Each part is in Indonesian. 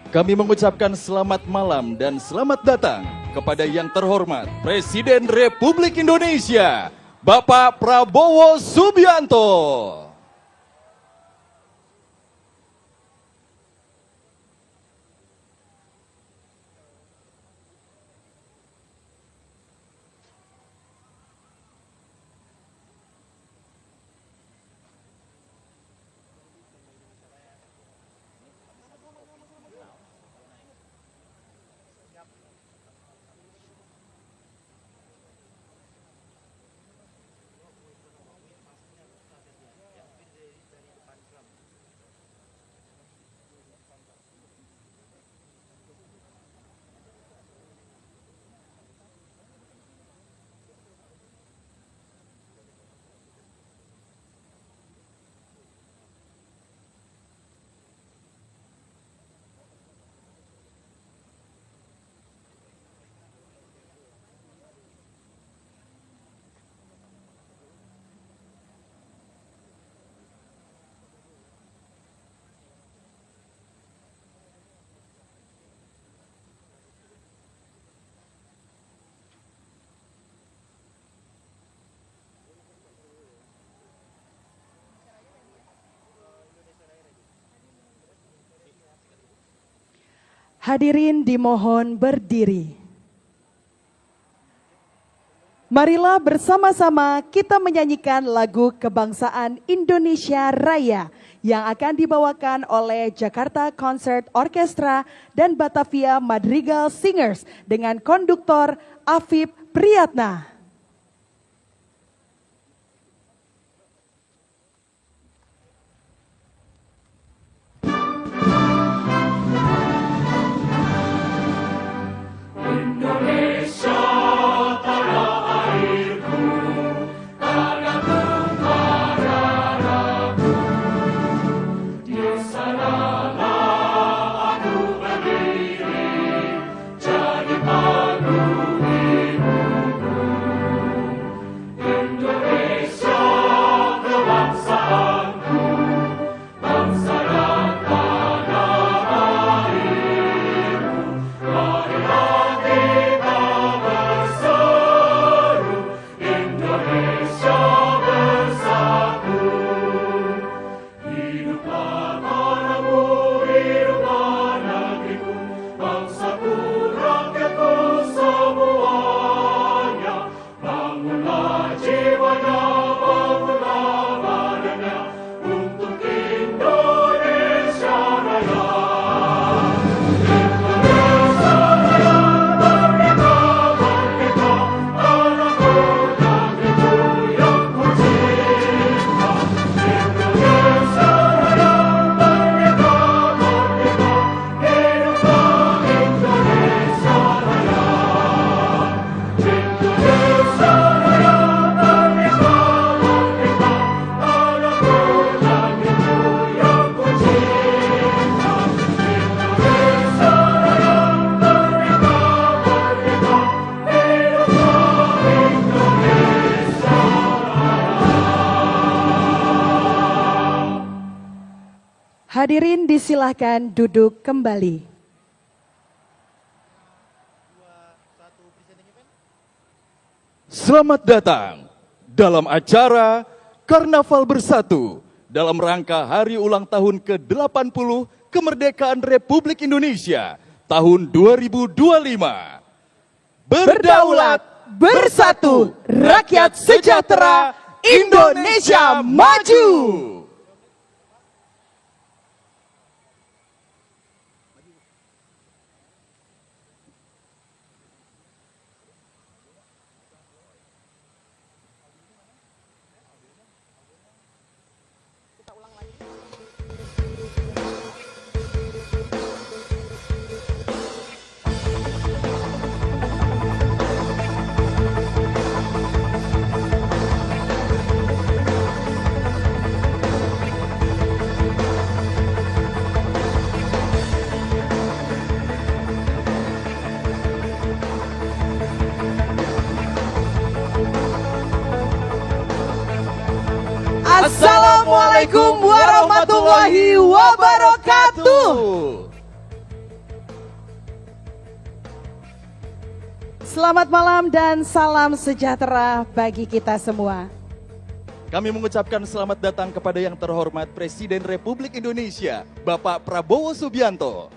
Kami mengucapkan selamat malam dan selamat datang kepada yang terhormat Presiden Republik Indonesia, Bapak Prabowo Subianto. Hadirin dimohon berdiri. Marilah bersama-sama kita menyanyikan lagu kebangsaan Indonesia Raya yang akan dibawakan oleh Jakarta Concert Orchestra dan Batavia Madrigal Singers dengan konduktor Afif Priyatna. Hadirin disilahkan duduk kembali. Selamat datang dalam acara Karnaval Bersatu dalam rangka hari ulang tahun ke-80 kemerdekaan Republik Indonesia tahun 2025. Berdaulat, bersatu, rakyat sejahtera, Indonesia maju. Assalamualaikum warahmatullahi wabarakatuh. Selamat malam dan salam sejahtera bagi kita semua. Kami mengucapkan selamat datang kepada yang terhormat Presiden Republik Indonesia, Bapak Prabowo Subianto.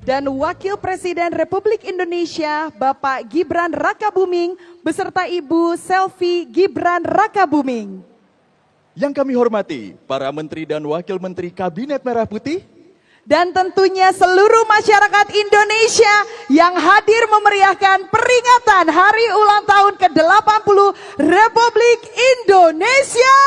Dan Wakil Presiden Republik Indonesia, Bapak Gibran Rakabuming, beserta Ibu Selvi Gibran Rakabuming. Yang kami hormati, para Menteri dan Wakil Menteri Kabinet Merah Putih. Dan tentunya seluruh masyarakat Indonesia yang hadir memeriahkan peringatan Hari Ulang Tahun ke-80 Republik Indonesia.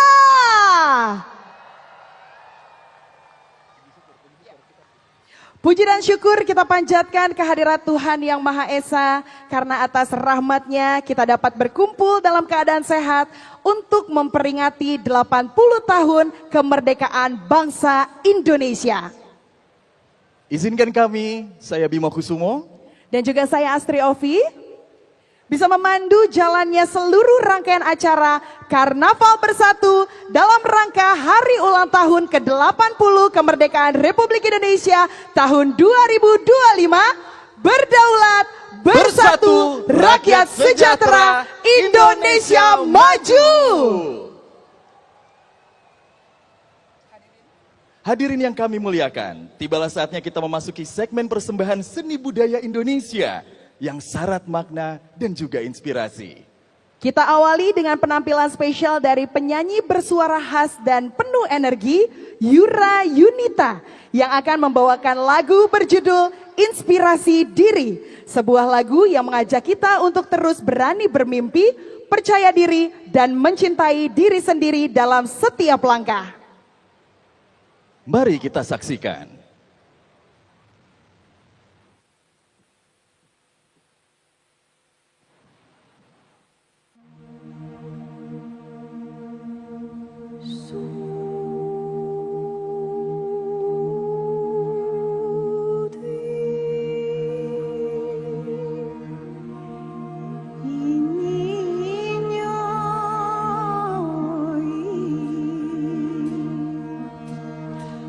Puji dan syukur kita panjatkan kehadirat Tuhan Yang Maha Esa, karena atas rahmat-Nya kita dapat berkumpul dalam keadaan sehat untuk memperingati 80 tahun kemerdekaan bangsa Indonesia. Izinkan kami, saya Bimo Kusumo, dan juga saya Astri Ovi, bisa memandu jalannya seluruh rangkaian acara Karnaval Bersatu dalam rangka Hari Ulang Tahun ke-80 Kemerdekaan Republik Indonesia tahun 2025. Berdaulat, bersatu, rakyat sejahtera, Indonesia maju. hadirin yang kami muliakan, tibalah saatnya kita memasuki segmen persembahan seni budaya Indonesia yang syarat makna dan juga inspirasi. Kita awali dengan penampilan spesial dari penyanyi bersuara khas dan penuh energi, Yura Yunita, yang akan membawakan lagu berjudul Inspirasi Diri. Sebuah lagu yang mengajak kita untuk terus berani bermimpi, percaya diri, dan mencintai diri sendiri dalam setiap langkah. Mari kita saksikan.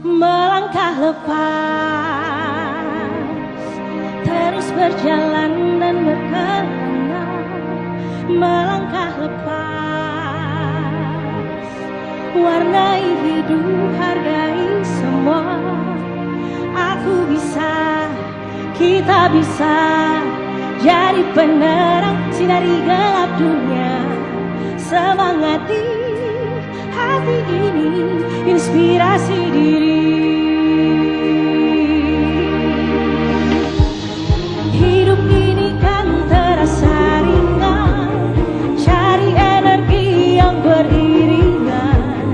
Melangkah lepas, terus berjalan dan berkelana. Melangkah lepas, warnai hidup, hargai semua. Aku bisa, kita bisa jadi penerang, sinari gelap dunia. Semangat di hati ini, inspirasi diri. Hidup ini kan terasa ringan, cari energi yang beriringan,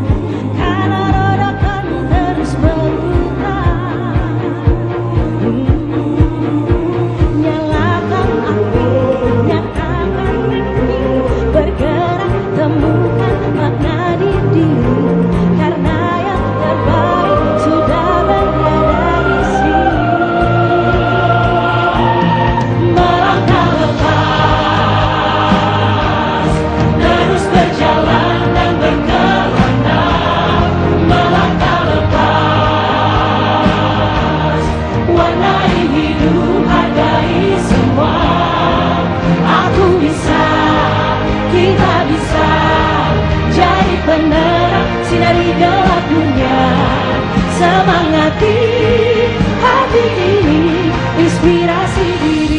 karena roda kan terus berputar. Nyalakan api, nyatakan mimpi, bergerak temukan makna di diri, karena yang terbaik sudah berada di sini. Melangkah lepas, terus berjalan dan berkelana. Melangkah lepas, warnai hidup, hargai semua. Aku bisa, kita bisa jadi penerang, sinari gelap dunia. Semangati hati ini, inspirasi diri.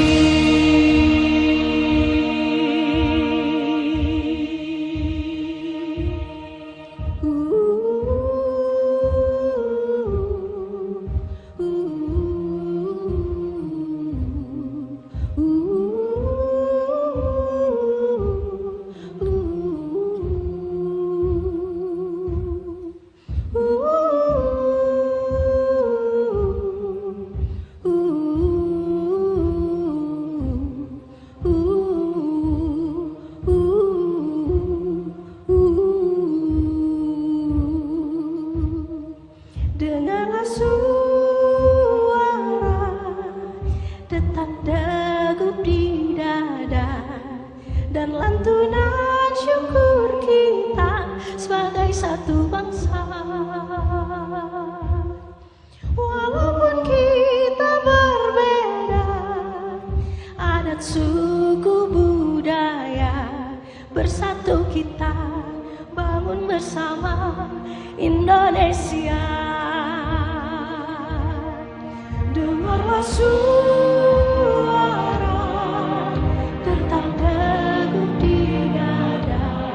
Dengarlah suara detak degup di dada, dan lantunan syukur kita sebagai satu bangsa. Walaupun kita berbeda adat suku bersatu kita bangun bersama Indonesia. Dengarlah suara detak degup di dada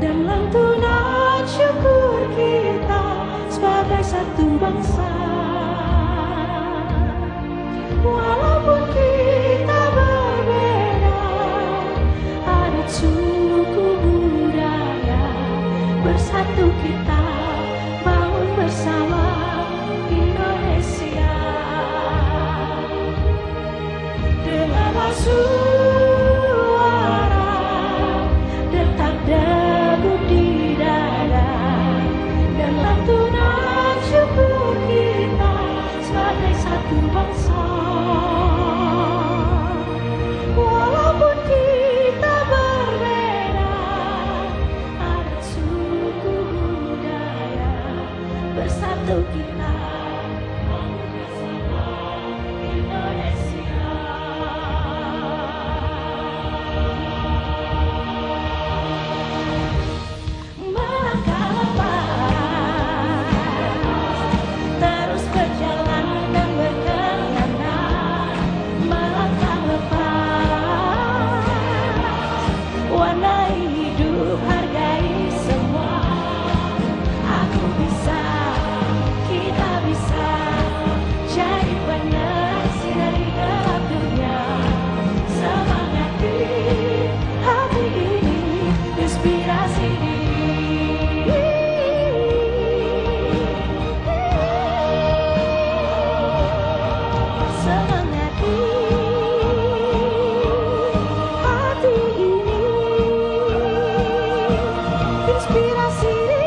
dan lantunan syukur kita sebagai satu bangsa. Walaupun kita berbeda adat, suku, budaya, bersatu kita bangun bersama Indonesia. Dengarlah suara detak degup di dada dan lantunan syukur kita sebagai satu bangsa. Walaupun kita berbeda adat, suku, budaya, bersatu kita bangun bersama Indonesia. Melangkah lepas, terus berjalan dan berkelana. Melangkah lepas, warnai hidup, hargai semua. Aku bisa, kita bisa jadi penerus dari gelap dunia. Semangati hati ini, inspirasi diri. Semangati hati ini, inspirasi diri.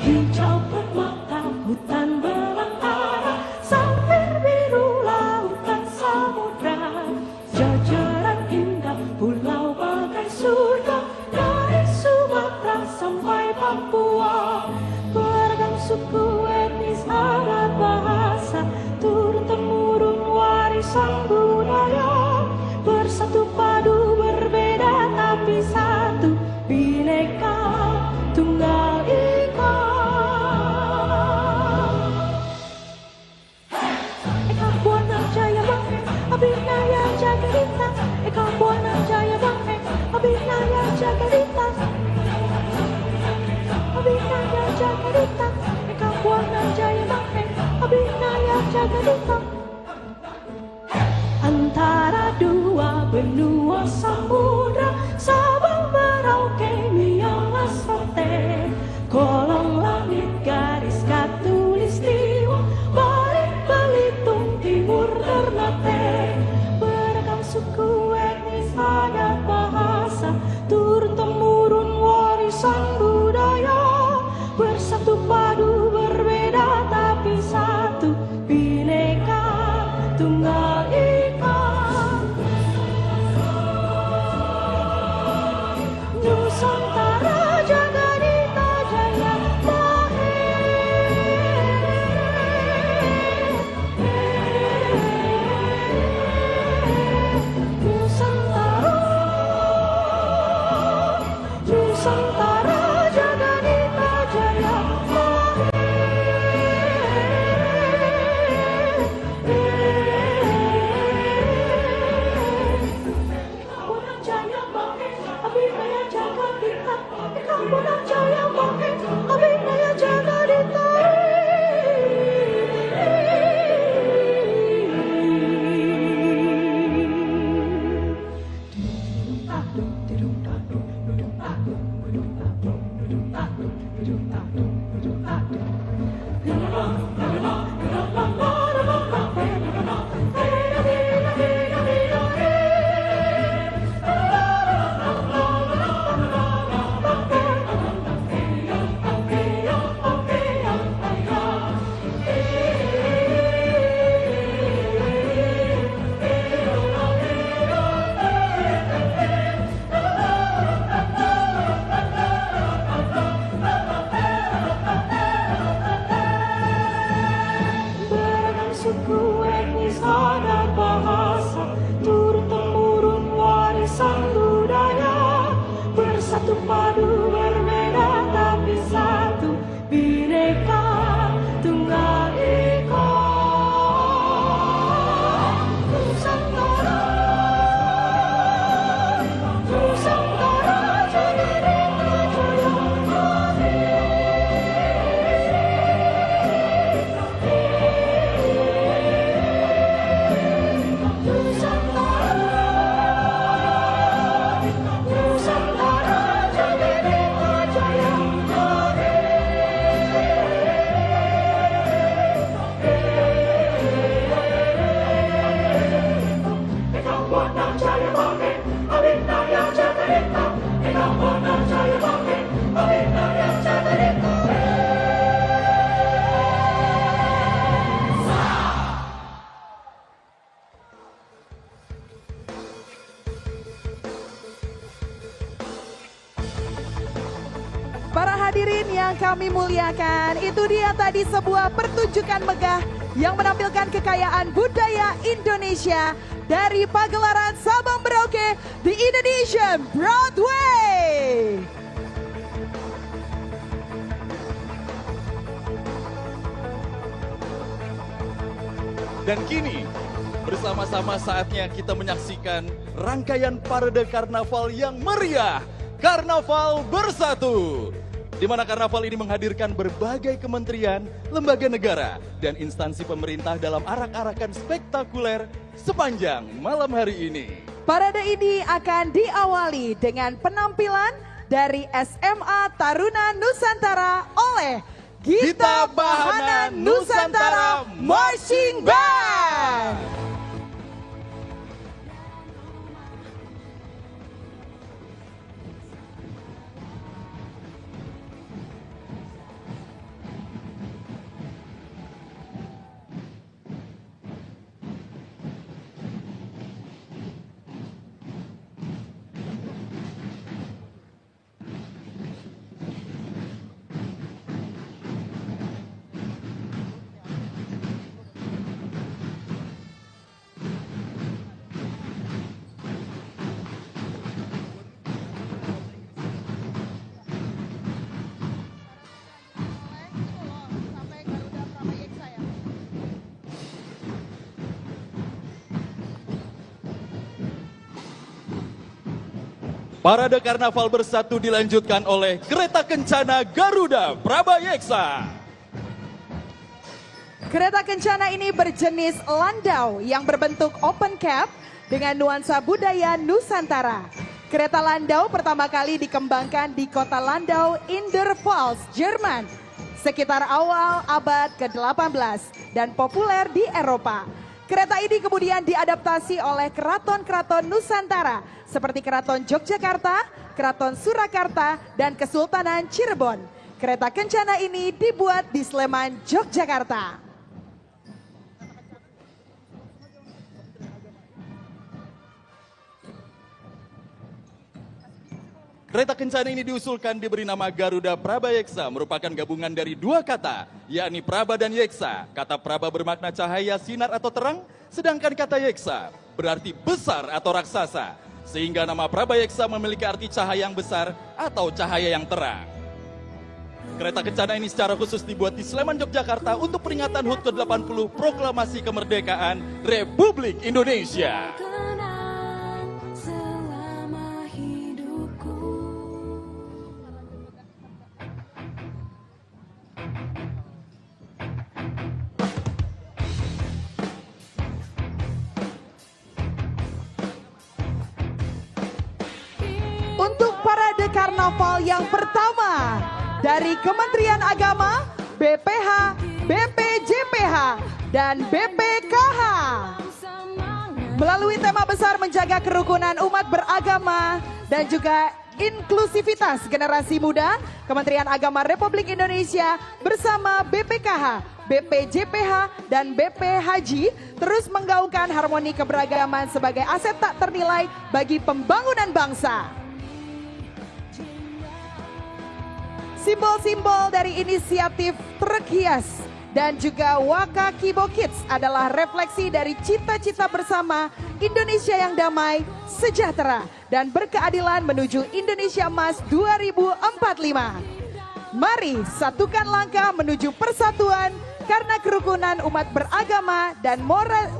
Hijau permata hutan belantara, sampai biru lautan samudra. Jajaran indah pulau bagai surga, dari Sumatera sampai Papua. Beragam suku, etnis, adat, bahasa, turun-temurun warisan budaya. Bersatu padu berbeda tapi satu, Bhinneka Tunggal Ika. Eka Buana Jaya Bangke, Abhinaya Jagadita. Eka Buana Jaya Bangke, Abhinaya Jagadita. Abhinaya Jagadita. Eka Buana Jaya Bangke, Abhinaya Jagadita. Antara dua benua samudra, Sabang, Merauke, Myanmar, Sate, kolong langit, garis khatulistiwa, Bali, Belitung, Timur, Ternate. Beragam suku, etnis, adat, bahasa, turun-temurun warisan budaya. Bersatu padu berbeda tapi satu, Bhinneka Tunggal Ika. Nusantara Jagadita Jaya Nusantara, Nusantara Jagadita Jaya suku etnis adat bahasa, turun-temurun warisan budaya, bersatu padu berbeda tapi satu, Bhinneka Tunggal Ika. Nusantara, Nusantara, Jagadita Jaya. Para hadirin yang kami muliakan, itu dia tadi sebuah pertunjukan megah yang menampilkan kekayaan budaya Indonesia dari pagelaran Sabang Merauke di Indonesian Broadway. Dan kini bersama-sama saatnya kita menyaksikan rangkaian parade karnaval yang meriah, Karnaval Bersatu. Di mana karnaval ini menghadirkan berbagai kementerian, lembaga negara, dan instansi pemerintah dalam arak-arakan spektakuler sepanjang malam hari ini. Parade ini akan diawali dengan penampilan dari SMA Taruna Nusantara oleh Gita Bahana Nusantara Marching Band. Parade Karnaval Bersatu dilanjutkan oleh Kereta Kencana Garuda Prabayeksa. Kereta kencana ini berjenis landau yang berbentuk open cab dengan nuansa budaya Nusantara. Kereta landau pertama kali dikembangkan di kota Landau in der Pfalz, Jerman, sekitar awal abad ke-18 dan populer di Eropa. Kereta ini kemudian diadaptasi oleh keraton-keraton Nusantara seperti Keraton Yogyakarta, Keraton Surakarta, dan Kesultanan Cirebon. Kereta kencana ini dibuat di Sleman, Yogyakarta. Kereta kencana ini diusulkan diberi nama Garuda Prabayeksa, merupakan gabungan dari dua kata, yakni Praba dan Yeksa. Kata Praba bermakna cahaya, sinar atau terang, sedangkan kata Yeksa berarti besar atau raksasa. Sehingga nama Prabayeksa memiliki arti cahaya yang besar atau cahaya yang terang. Kereta kencana ini secara khusus dibuat di Sleman, Yogyakarta untuk peringatan HUT ke-80 Proklamasi Kemerdekaan Republik Indonesia. Untuk parade karnaval yang pertama dari Kementerian Agama, BPH, BPJPH, dan BPKH. Melalui tema besar menjaga kerukunan umat beragama dan juga inklusivitas generasi muda, Kementerian Agama Republik Indonesia bersama BPKH, BPJPH, dan BPHJ terus menggaungkan harmoni keberagaman sebagai aset tak ternilai bagi pembangunan bangsa. Simbol-simbol dari inisiatif truk hias dan juga Waka Kibo Kids adalah refleksi dari cita-cita bersama Indonesia yang damai, sejahtera, dan berkeadilan menuju Indonesia Emas 2045. Mari satukan langkah menuju persatuan karena kerukunan umat beragama dan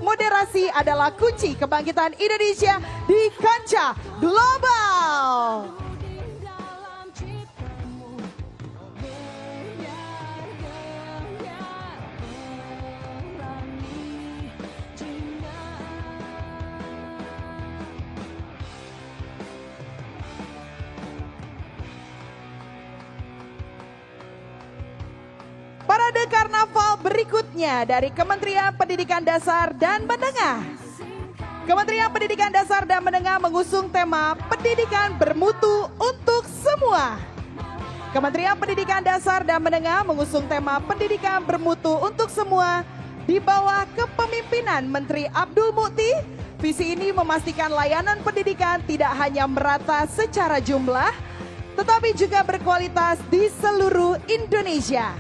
moderasi adalah kunci kebangkitan Indonesia di kancah global. Parade karnaval berikutnya dari Kementerian Pendidikan Dasar dan Menengah. Kementerian Pendidikan Dasar dan Menengah mengusung tema Pendidikan Bermutu untuk Semua. Kementerian Pendidikan Dasar dan Menengah mengusung tema Pendidikan Bermutu untuk Semua di bawah kepemimpinan Menteri Abdul Mukti. Visi ini memastikan layanan pendidikan tidak hanya merata secara jumlah, tetapi juga berkualitas di seluruh Indonesia.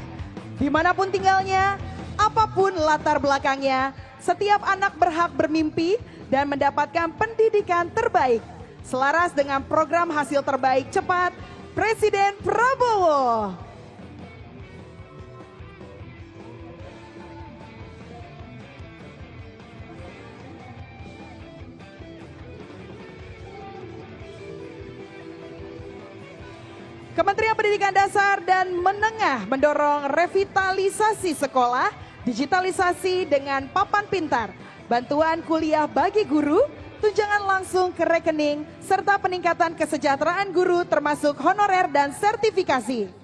Dimanapun tinggalnya, apapun latar belakangnya, setiap anak berhak bermimpi dan mendapatkan pendidikan terbaik. Selaras dengan program hasil terbaik cepat, Presiden Prabowo. Kementerian Pendidikan Dasar dan Menengah mendorong revitalisasi sekolah, digitalisasi dengan papan pintar, bantuan kuliah bagi guru, tunjangan langsung ke rekening, serta peningkatan kesejahteraan guru termasuk honorer dan sertifikasi.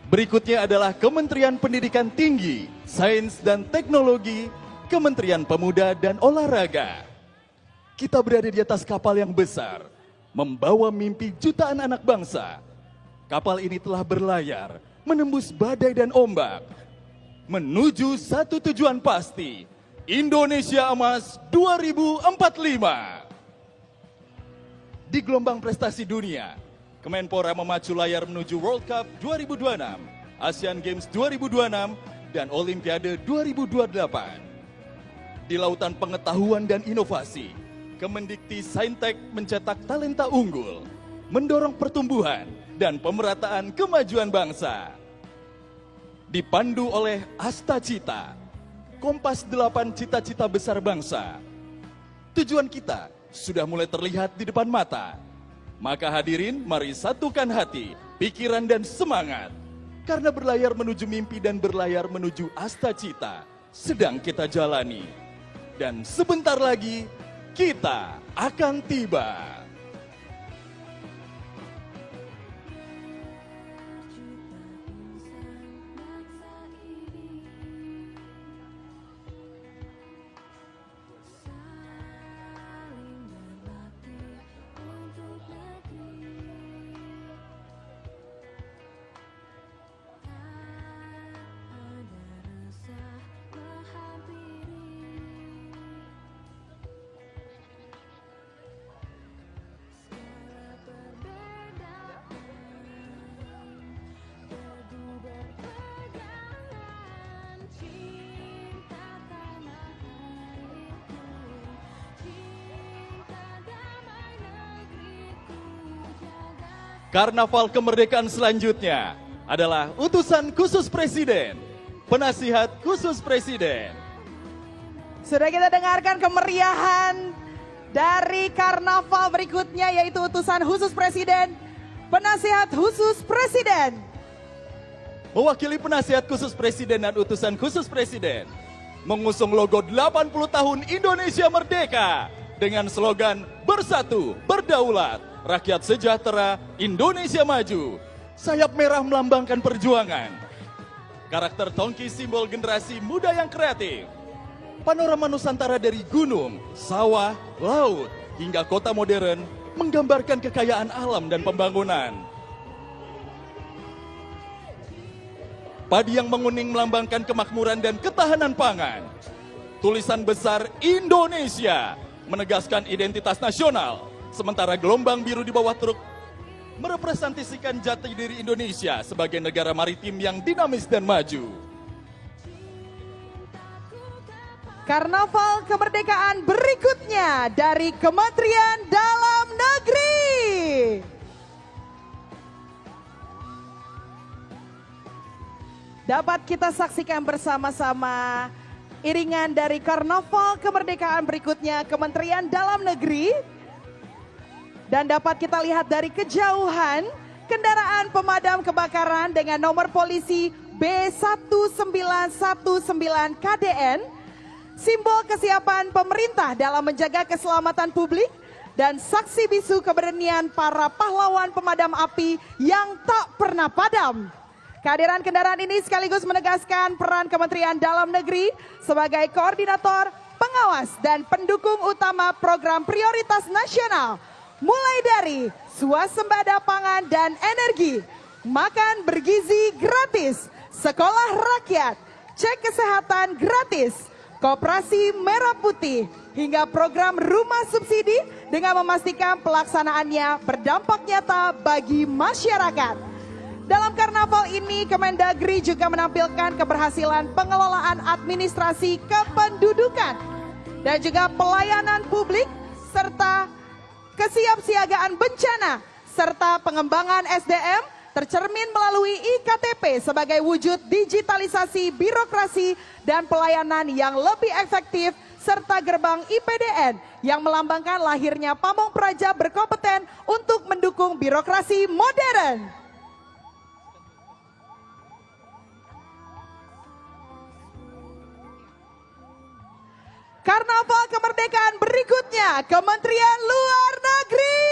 Berikutnya adalah Kementerian Pendidikan Tinggi, Sains dan Teknologi, Kementerian Pemuda dan Olahraga. Kita berada di atas kapal yang besar, membawa mimpi jutaan anak bangsa. Kapal ini telah berlayar, menembus badai dan ombak, menuju satu tujuan pasti, Indonesia Emas 2045. Di gelombang prestasi dunia, Kemenpora memacu layar menuju World Cup 2026, Asian Games 2026, dan Olimpiade 2028. Di lautan pengetahuan dan inovasi, Kemendikti Saintek mencetak talenta unggul, mendorong pertumbuhan dan pemerataan kemajuan bangsa. Dipandu oleh Asta Cita, Kompas 8 cita-cita besar bangsa. Tujuan kita sudah mulai terlihat di depan mata. Maka hadirin, mari satukan hati, pikiran dan semangat. Karena berlayar menuju mimpi dan berlayar menuju Asta Cita sedang kita jalani. Dan sebentar lagi kita akan tiba. Karnaval kemerdekaan selanjutnya adalah utusan khusus Presiden, penasihat khusus Presiden. Sudah kita dengarkan kemeriahan dari karnaval berikutnya, yaitu utusan khusus Presiden, penasihat khusus Presiden. Mewakili penasihat khusus Presiden dan utusan khusus Presiden, mengusung logo 80 tahun Indonesia Merdeka dengan slogan Bersatu, Berdaulat, Rakyat Sejahtera, Indonesia Maju. Sayap merah melambangkan perjuangan. Karakter tongki simbol generasi muda yang kreatif. Panorama Nusantara dari gunung, sawah, laut, hingga kota modern menggambarkan kekayaan alam dan pembangunan. Padi yang menguning melambangkan kemakmuran dan ketahanan pangan. Tulisan besar Indonesia menegaskan identitas nasional, sementara gelombang biru di bawah truk merepresentasikan jati diri Indonesia sebagai negara maritim yang dinamis dan maju. Karnaval kemerdekaan berikutnya dari Kementerian Dalam Negeri. Dapat kita saksikan bersama-sama iringan dari Karnaval kemerdekaan berikutnya Kementerian Dalam Negeri. Dan dapat kita lihat dari kejauhan kendaraan pemadam kebakaran dengan nomor polisi B1919 KDN, simbol kesiapan pemerintah dalam menjaga keselamatan publik dan saksi bisu keberanian para pahlawan pemadam api yang tak pernah padam. Kehadiran kendaraan ini sekaligus menegaskan peran Kementerian Dalam Negeri sebagai koordinator, pengawas dan pendukung utama program prioritas nasional. Mulai dari swasembada pangan dan energi, makan bergizi gratis, sekolah rakyat, cek kesehatan gratis, Koperasi Merah Putih, hingga program rumah subsidi dengan memastikan pelaksanaannya berdampak nyata bagi masyarakat. Dalam karnaval ini, Kemendagri juga menampilkan keberhasilan pengelolaan administrasi kependudukan dan juga pelayanan publik serta kesiapsiagaan bencana serta pengembangan SDM tercermin melalui IKTP sebagai wujud digitalisasi birokrasi dan pelayanan yang lebih efektif serta gerbang IPDN yang melambangkan lahirnya pamong praja berkompeten untuk mendukung birokrasi modern. Karnaval kemerdekaan berikutnya Kementerian Luar Negeri.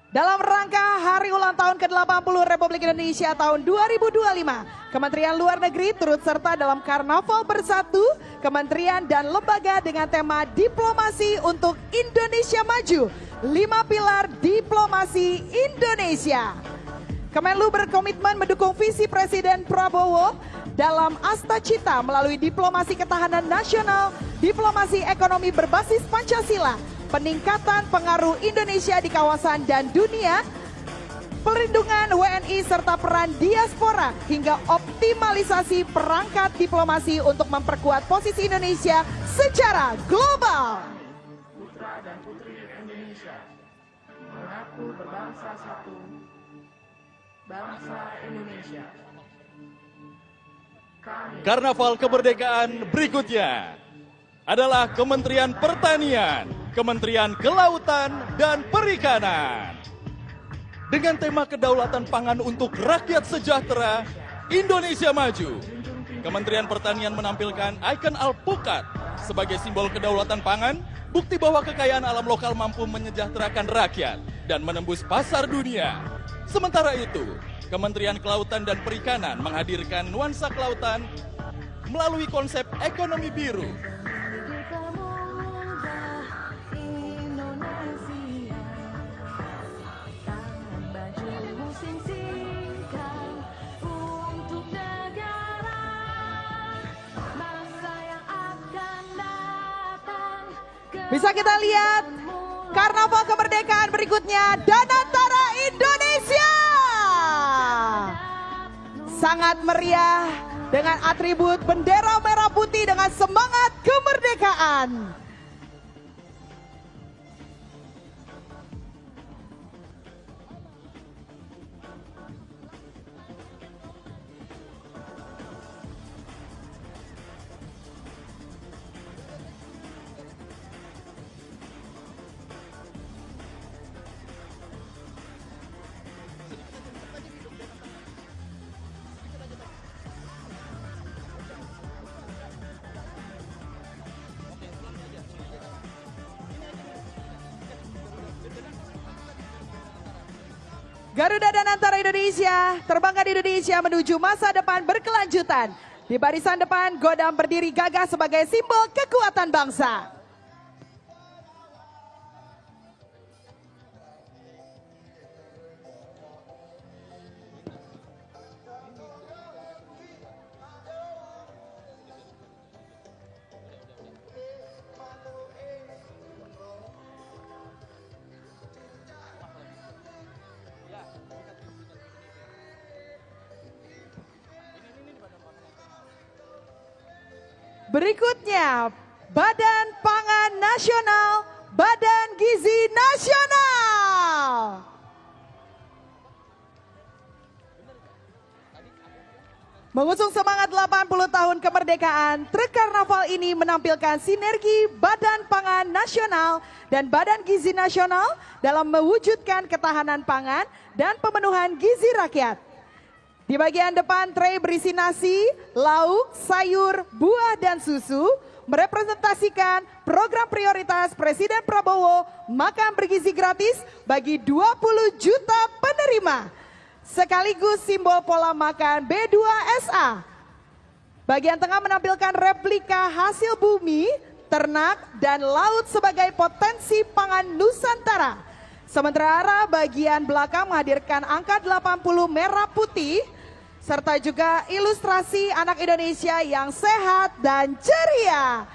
Dalam rangka hari ulang tahun ke-80 Republik Indonesia tahun 2025, Kementerian Luar Negeri turut serta dalam Karnaval Bersatu Kementerian dan lembaga dengan tema Diplomasi untuk Indonesia Maju, 5 pilar diplomasi Indonesia. Kemenlu berkomitmen mendukung visi Presiden Prabowo dalam Asta Cita melalui diplomasi ketahanan nasional, diplomasi ekonomi berbasis Pancasila, peningkatan pengaruh Indonesia di kawasan dan dunia, perlindungan WNI serta peran diaspora, hingga optimalisasi perangkat diplomasi untuk memperkuat posisi Indonesia secara global. Putra dan putri Indonesia mengaku berbangsa satu, bangsa Indonesia. Karnaval kemerdekaan berikutnya adalah Kementerian Pertanian, Kementerian Kelautan dan Perikanan. Dengan tema kedaulatan pangan untuk rakyat sejahtera, Indonesia Maju, Kementerian Pertanian menampilkan ikon alpukat sebagai simbol kedaulatan pangan, bukti bahwa kekayaan alam lokal mampu menyejahterakan rakyat dan menembus pasar dunia. Sementara itu, Kementerian Kelautan dan Perikanan menghadirkan nuansa kelautan melalui konsep ekonomi biru. Bisa kita lihat Karnaval kemerdekaan berikutnya, Danantara Indonesia. Sangat meriah dengan atribut bendera merah putih dengan semangat kemerdekaan. Garuda dan Antara Indonesia terbangkan Indonesia menuju masa depan berkelanjutan. Di barisan depan, Godam berdiri gagah sebagai simbol kekuatan bangsa. Berikutnya, Badan Pangan Nasional, Badan Gizi Nasional. Mengusung semangat 80 tahun kemerdekaan, truk karnaval ini menampilkan sinergi Badan Pangan Nasional dan Badan Gizi Nasional dalam mewujudkan ketahanan pangan dan pemenuhan gizi rakyat. Di bagian depan tray berisi nasi, lauk, sayur, buah, dan susu merepresentasikan program prioritas Presiden Prabowo makan bergizi gratis bagi 20 juta penerima. Sekaligus simbol pola makan B2SA. Bagian tengah menampilkan replika hasil bumi, ternak, dan laut sebagai potensi pangan Nusantara. Sementara bagian belakang menghadirkan angka 80 merah putih, serta juga ilustrasi anak Indonesia yang sehat dan ceria.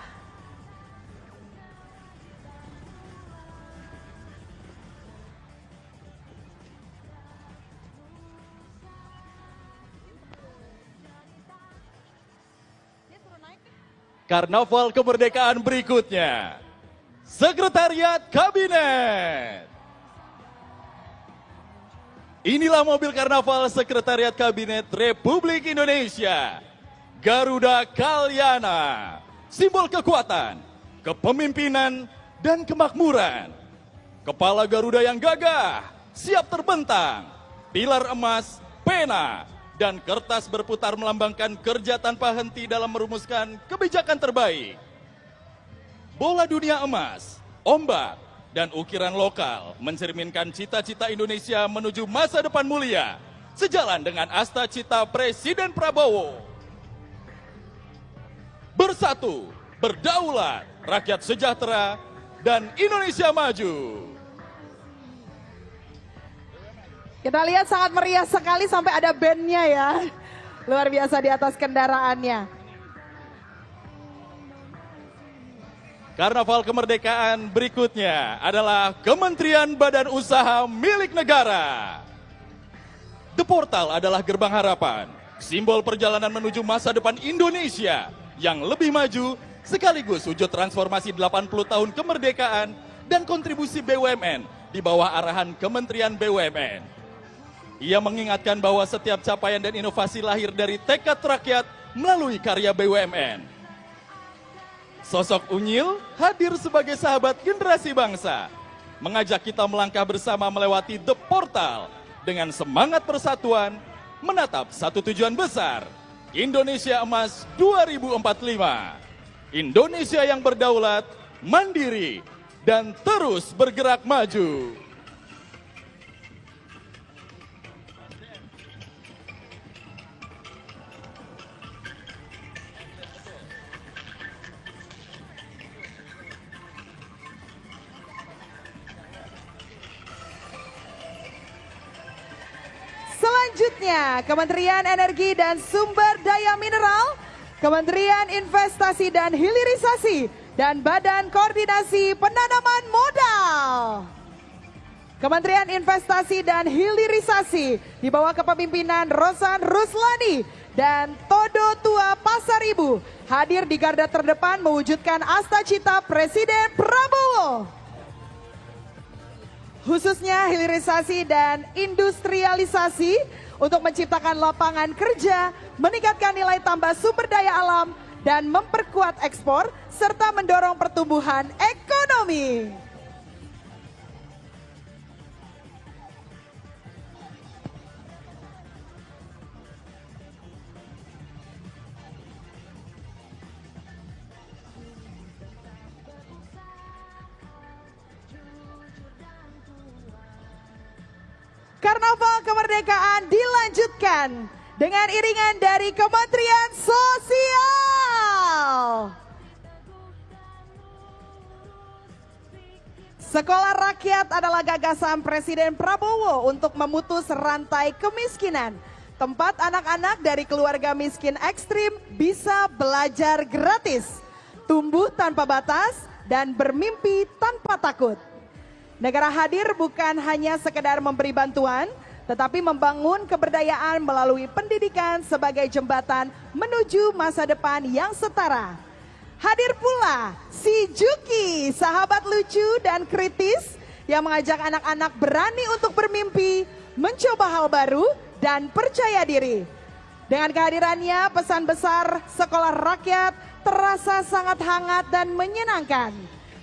Karnaval kemerdekaan berikutnya, Sekretariat Kabinet. Inilah mobil karnaval Sekretariat Kabinet Republik Indonesia, Garuda Kalyana, simbol kekuatan, kepemimpinan, dan kemakmuran. Kepala Garuda yang gagah, siap terbentang, pilar emas, pena, dan kertas berputar melambangkan kerja tanpa henti dalam merumuskan kebijakan terbaik. Bola dunia emas, ombak, dan ukiran lokal mencerminkan cita-cita Indonesia menuju masa depan mulia, sejalan dengan asta cita Presiden Prabowo. Bersatu, berdaulat, rakyat sejahtera, dan Indonesia maju. Kita lihat sangat meriah sekali sampai ada bandnya ya. Luar biasa di atas kendaraannya. Karnaval kemerdekaan berikutnya adalah Kementerian Badan Usaha milik negara. The Portal adalah gerbang harapan, simbol perjalanan menuju masa depan Indonesia yang lebih maju sekaligus wujud transformasi 80 tahun kemerdekaan dan kontribusi BUMN di bawah arahan Kementerian BUMN. Ia mengingatkan bahwa setiap capaian dan inovasi lahir dari tekad rakyat melalui karya BUMN. Sosok Unyil hadir sebagai sahabat generasi bangsa, mengajak kita melangkah bersama melewati The Portal dengan semangat persatuan, menatap satu tujuan besar, Indonesia Emas 2045. Indonesia yang berdaulat, mandiri, dan terus bergerak maju. Selanjutnya, Kementerian Energi dan Sumber Daya Mineral, Kementerian Investasi dan Hilirisasi, dan Badan Koordinasi Penanaman Modal. Kementerian Investasi dan Hilirisasi di bawah kepemimpinan Rosan Ruslani dan Todo Tua Pasaribu hadir di garda terdepan mewujudkan asta cita Presiden Prabowo. Khususnya hilirisasi dan industrialisasi untuk menciptakan lapangan kerja, meningkatkan nilai tambah sumber daya alam, dan memperkuat ekspor, serta mendorong pertumbuhan ekonomi. Karnaval Kemerdekaan dilanjutkan dengan iringan dari Kementerian Sosial. Sekolah Rakyat adalah gagasan Presiden Prabowo untuk memutus rantai kemiskinan. Tempat anak-anak dari keluarga miskin ekstrim bisa belajar gratis, tumbuh tanpa batas, dan bermimpi tanpa takut. Negara hadir bukan hanya sekedar memberi bantuan, tetapi membangun keberdayaan melalui pendidikan sebagai jembatan menuju masa depan yang setara. Hadir pula si Juki, sahabat lucu dan kritis yang mengajak anak-anak berani untuk bermimpi, mencoba hal baru, dan percaya diri. Dengan kehadirannya, pesan besar Sekolah Rakyat terasa sangat hangat dan menyenangkan.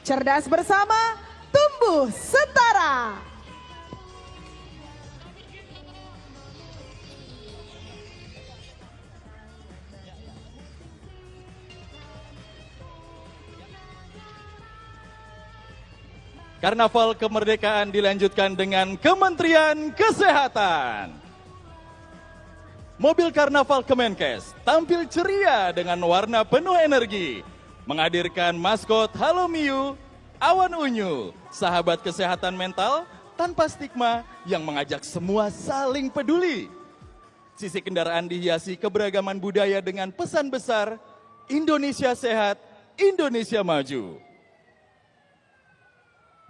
Cerdas bersama, tumbuh setara. Karnaval Kemerdekaan dilanjutkan dengan Kementerian Kesehatan. Mobil Karnaval Kemenkes tampil ceria dengan warna penuh energi, menghadirkan maskot Halo Miu, Awan Unyu, sahabat kesehatan mental tanpa stigma yang mengajak semua saling peduli. Sisi kendaraan dihiasi keberagaman budaya dengan pesan besar, Indonesia sehat, Indonesia maju.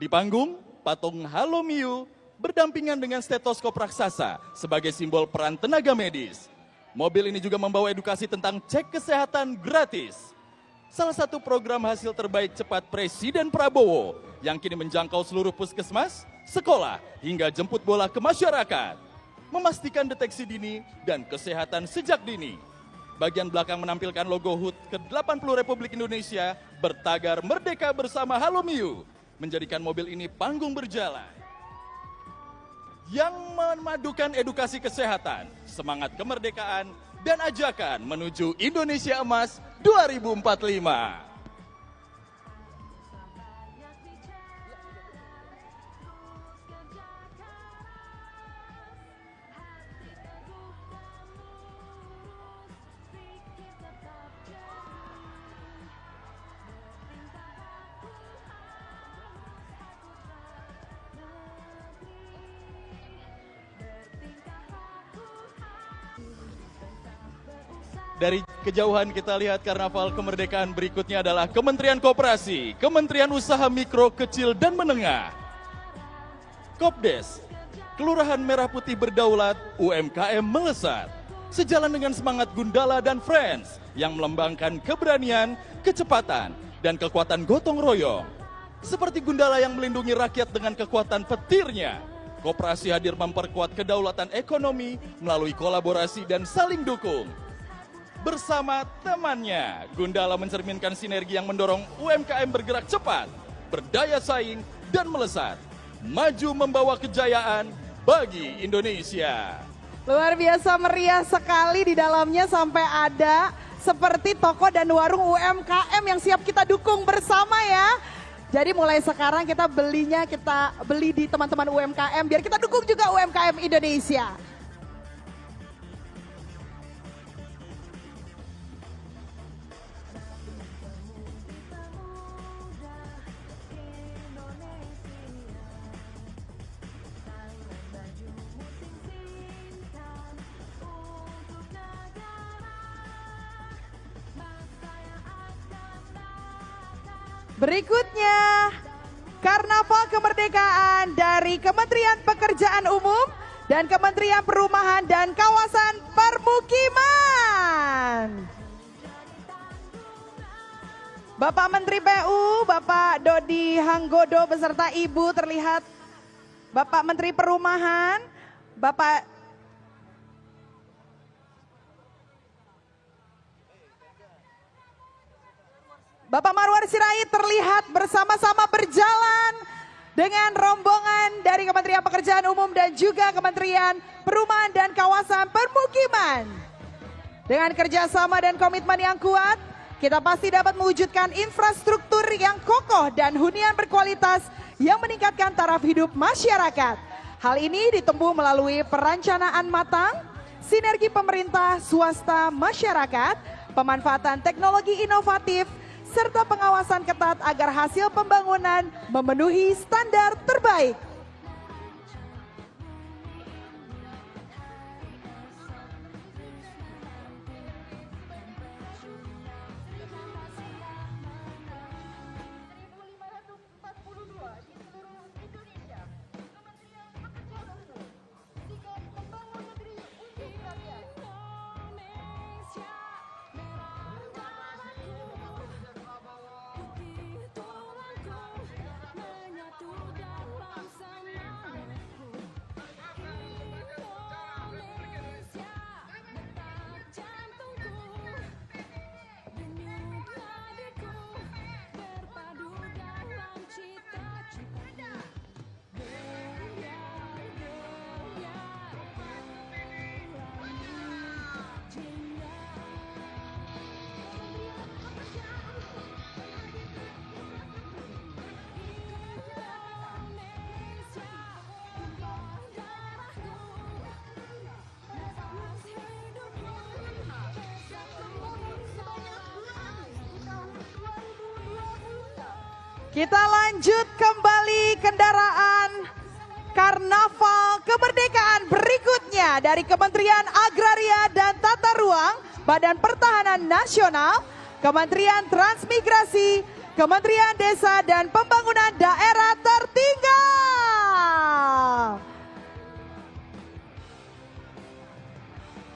Di panggung, patung Halo Miu berdampingan dengan stetoskop raksasa sebagai simbol peran tenaga medis. Mobil ini juga membawa edukasi tentang cek kesehatan gratis. Salah satu program hasil terbaik cepat Presiden Prabowo yang kini menjangkau seluruh puskesmas, sekolah, hingga jemput bola ke masyarakat. Memastikan deteksi dini dan kesehatan sejak dini. Bagian belakang menampilkan logo HUT ke-80 Republik Indonesia bertagar Merdeka Bersama Halo Miu, menjadikan mobil ini panggung berjalan yang memadukan edukasi kesehatan, semangat kemerdekaan, dan ajakan menuju Indonesia Emas 2045. Dari kejauhan kita lihat karnaval kemerdekaan berikutnya adalah Kementerian Koperasi, Kementerian Usaha Mikro, Kecil, dan Menengah. Kopdes, Kelurahan Merah Putih berdaulat, UMKM melesat. Sejalan dengan semangat Gundala dan Friends yang melambangkan keberanian, kecepatan, dan kekuatan gotong royong. Seperti Gundala yang melindungi rakyat dengan kekuatan petirnya, Koperasi hadir memperkuat kedaulatan ekonomi melalui kolaborasi dan saling dukung. Bersama temannya, Gundala mencerminkan sinergi yang mendorong UMKM bergerak cepat, berdaya saing, dan melesat. Maju membawa kejayaan bagi Indonesia. Luar biasa meriah sekali, di dalamnya sampai ada seperti toko dan warung UMKM yang siap kita dukung bersama ya. Jadi mulai sekarang kita beli di teman-teman UMKM biar kita dukung juga UMKM Indonesia. Berikutnya, Karnaval Kemerdekaan dari Kementerian Pekerjaan Umum dan Kementerian Perumahan dan Kawasan Permukiman. Bapak Menteri PU, Bapak Dodi Hanggodo beserta Ibu terlihat. Bapak Menteri Perumahan, Bapak Marwar Sirait terlihat bersama-sama berjalan dengan rombongan dari Kementerian Pekerjaan Umum dan juga Kementerian Perumahan dan Kawasan Permukiman. Dengan kerjasama dan komitmen yang kuat, kita pasti dapat mewujudkan infrastruktur yang kokoh dan hunian berkualitas yang meningkatkan taraf hidup masyarakat. Hal ini ditempuh melalui perencanaan matang, sinergi pemerintah, swasta, masyarakat, pemanfaatan teknologi inovatif, serta pengawasan ketat agar hasil pembangunan memenuhi standar terbaik. Kita lanjut kembali kendaraan Karnaval Kemerdekaan berikutnya dari Kementerian Agraria dan Tata Ruang, Badan Pertahanan Nasional, Kementerian Transmigrasi, Kementerian Desa dan Pembangunan Daerah Tertinggal.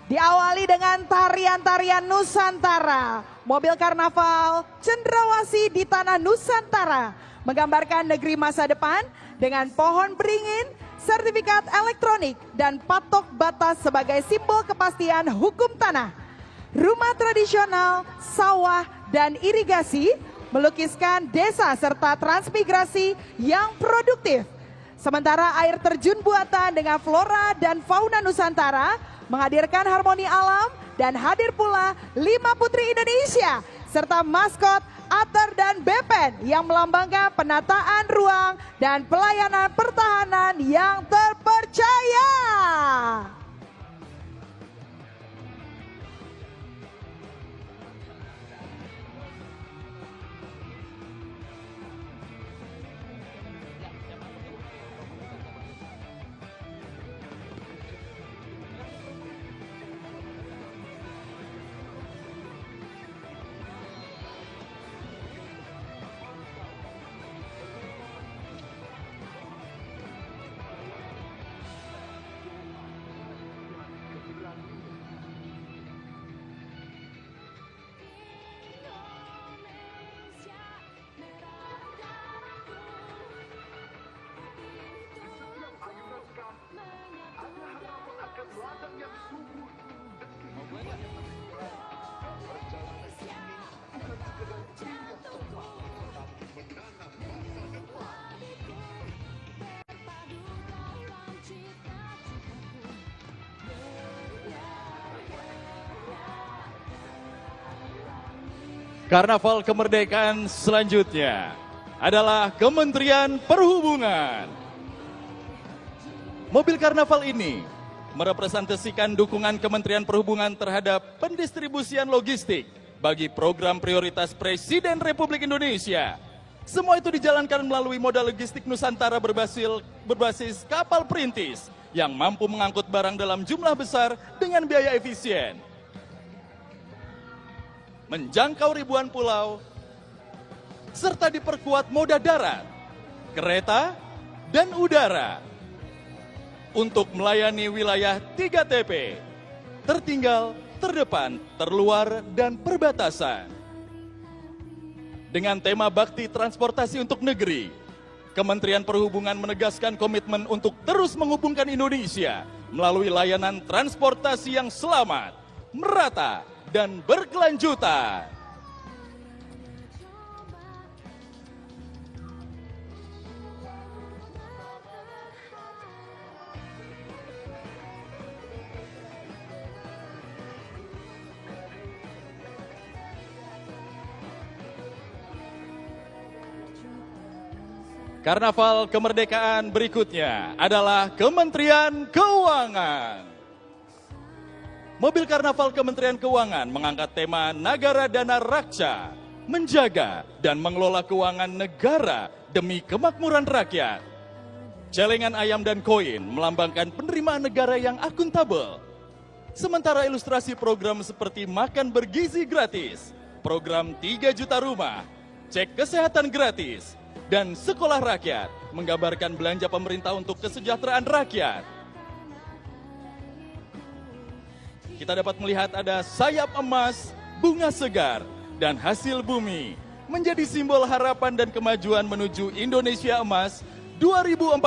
Diawali dengan tarian-tarian Nusantara. Mobil karnaval Cendrawasih di Tanah Nusantara menggambarkan negeri masa depan dengan pohon beringin, sertifikat elektronik, dan patok batas sebagai simbol kepastian hukum tanah. Rumah tradisional, sawah, dan irigasi melukiskan desa serta transmigrasi yang produktif. Sementara air terjun buatan dengan flora dan fauna Nusantara menghadirkan harmoni alam dan hadir pula 5 putri Indonesia serta maskot Ater dan Bepen yang melambangkan penataan ruang dan pelayanan pertahanan yang terpercaya. Karnaval Kemerdekaan selanjutnya adalah Kementerian Perhubungan. Mobil karnaval ini merepresentasikan dukungan Kementerian Perhubungan terhadap pendistribusian logistik bagi program prioritas Presiden Republik Indonesia. Semua itu dijalankan melalui modal logistik Nusantara berbasis kapal perintis yang mampu mengangkut barang dalam jumlah besar dengan biaya efisien. Menjangkau ribuan pulau, serta diperkuat moda darat, kereta, dan udara untuk melayani wilayah 3TP, tertinggal, terdepan, terluar, dan perbatasan. Dengan tema Bakti Transportasi untuk Negeri, Kementerian Perhubungan menegaskan komitmen untuk terus menghubungkan Indonesia melalui layanan transportasi yang selamat, merata, dan berkelanjutan. Karnaval kemerdekaan berikutnya adalah Kementerian Keuangan. Mobil Karnaval Kementerian Keuangan mengangkat tema Nagara Dana Raksa, menjaga dan mengelola keuangan negara demi kemakmuran rakyat. Celengan ayam dan koin melambangkan penerimaan negara yang akuntabel. Sementara ilustrasi program seperti makan bergizi gratis, program 3 juta rumah, cek kesehatan gratis, dan sekolah rakyat menggambarkan belanja pemerintah untuk kesejahteraan rakyat. Kita dapat melihat ada sayap emas, bunga segar, dan hasil bumi menjadi simbol harapan dan kemajuan menuju Indonesia Emas 2045.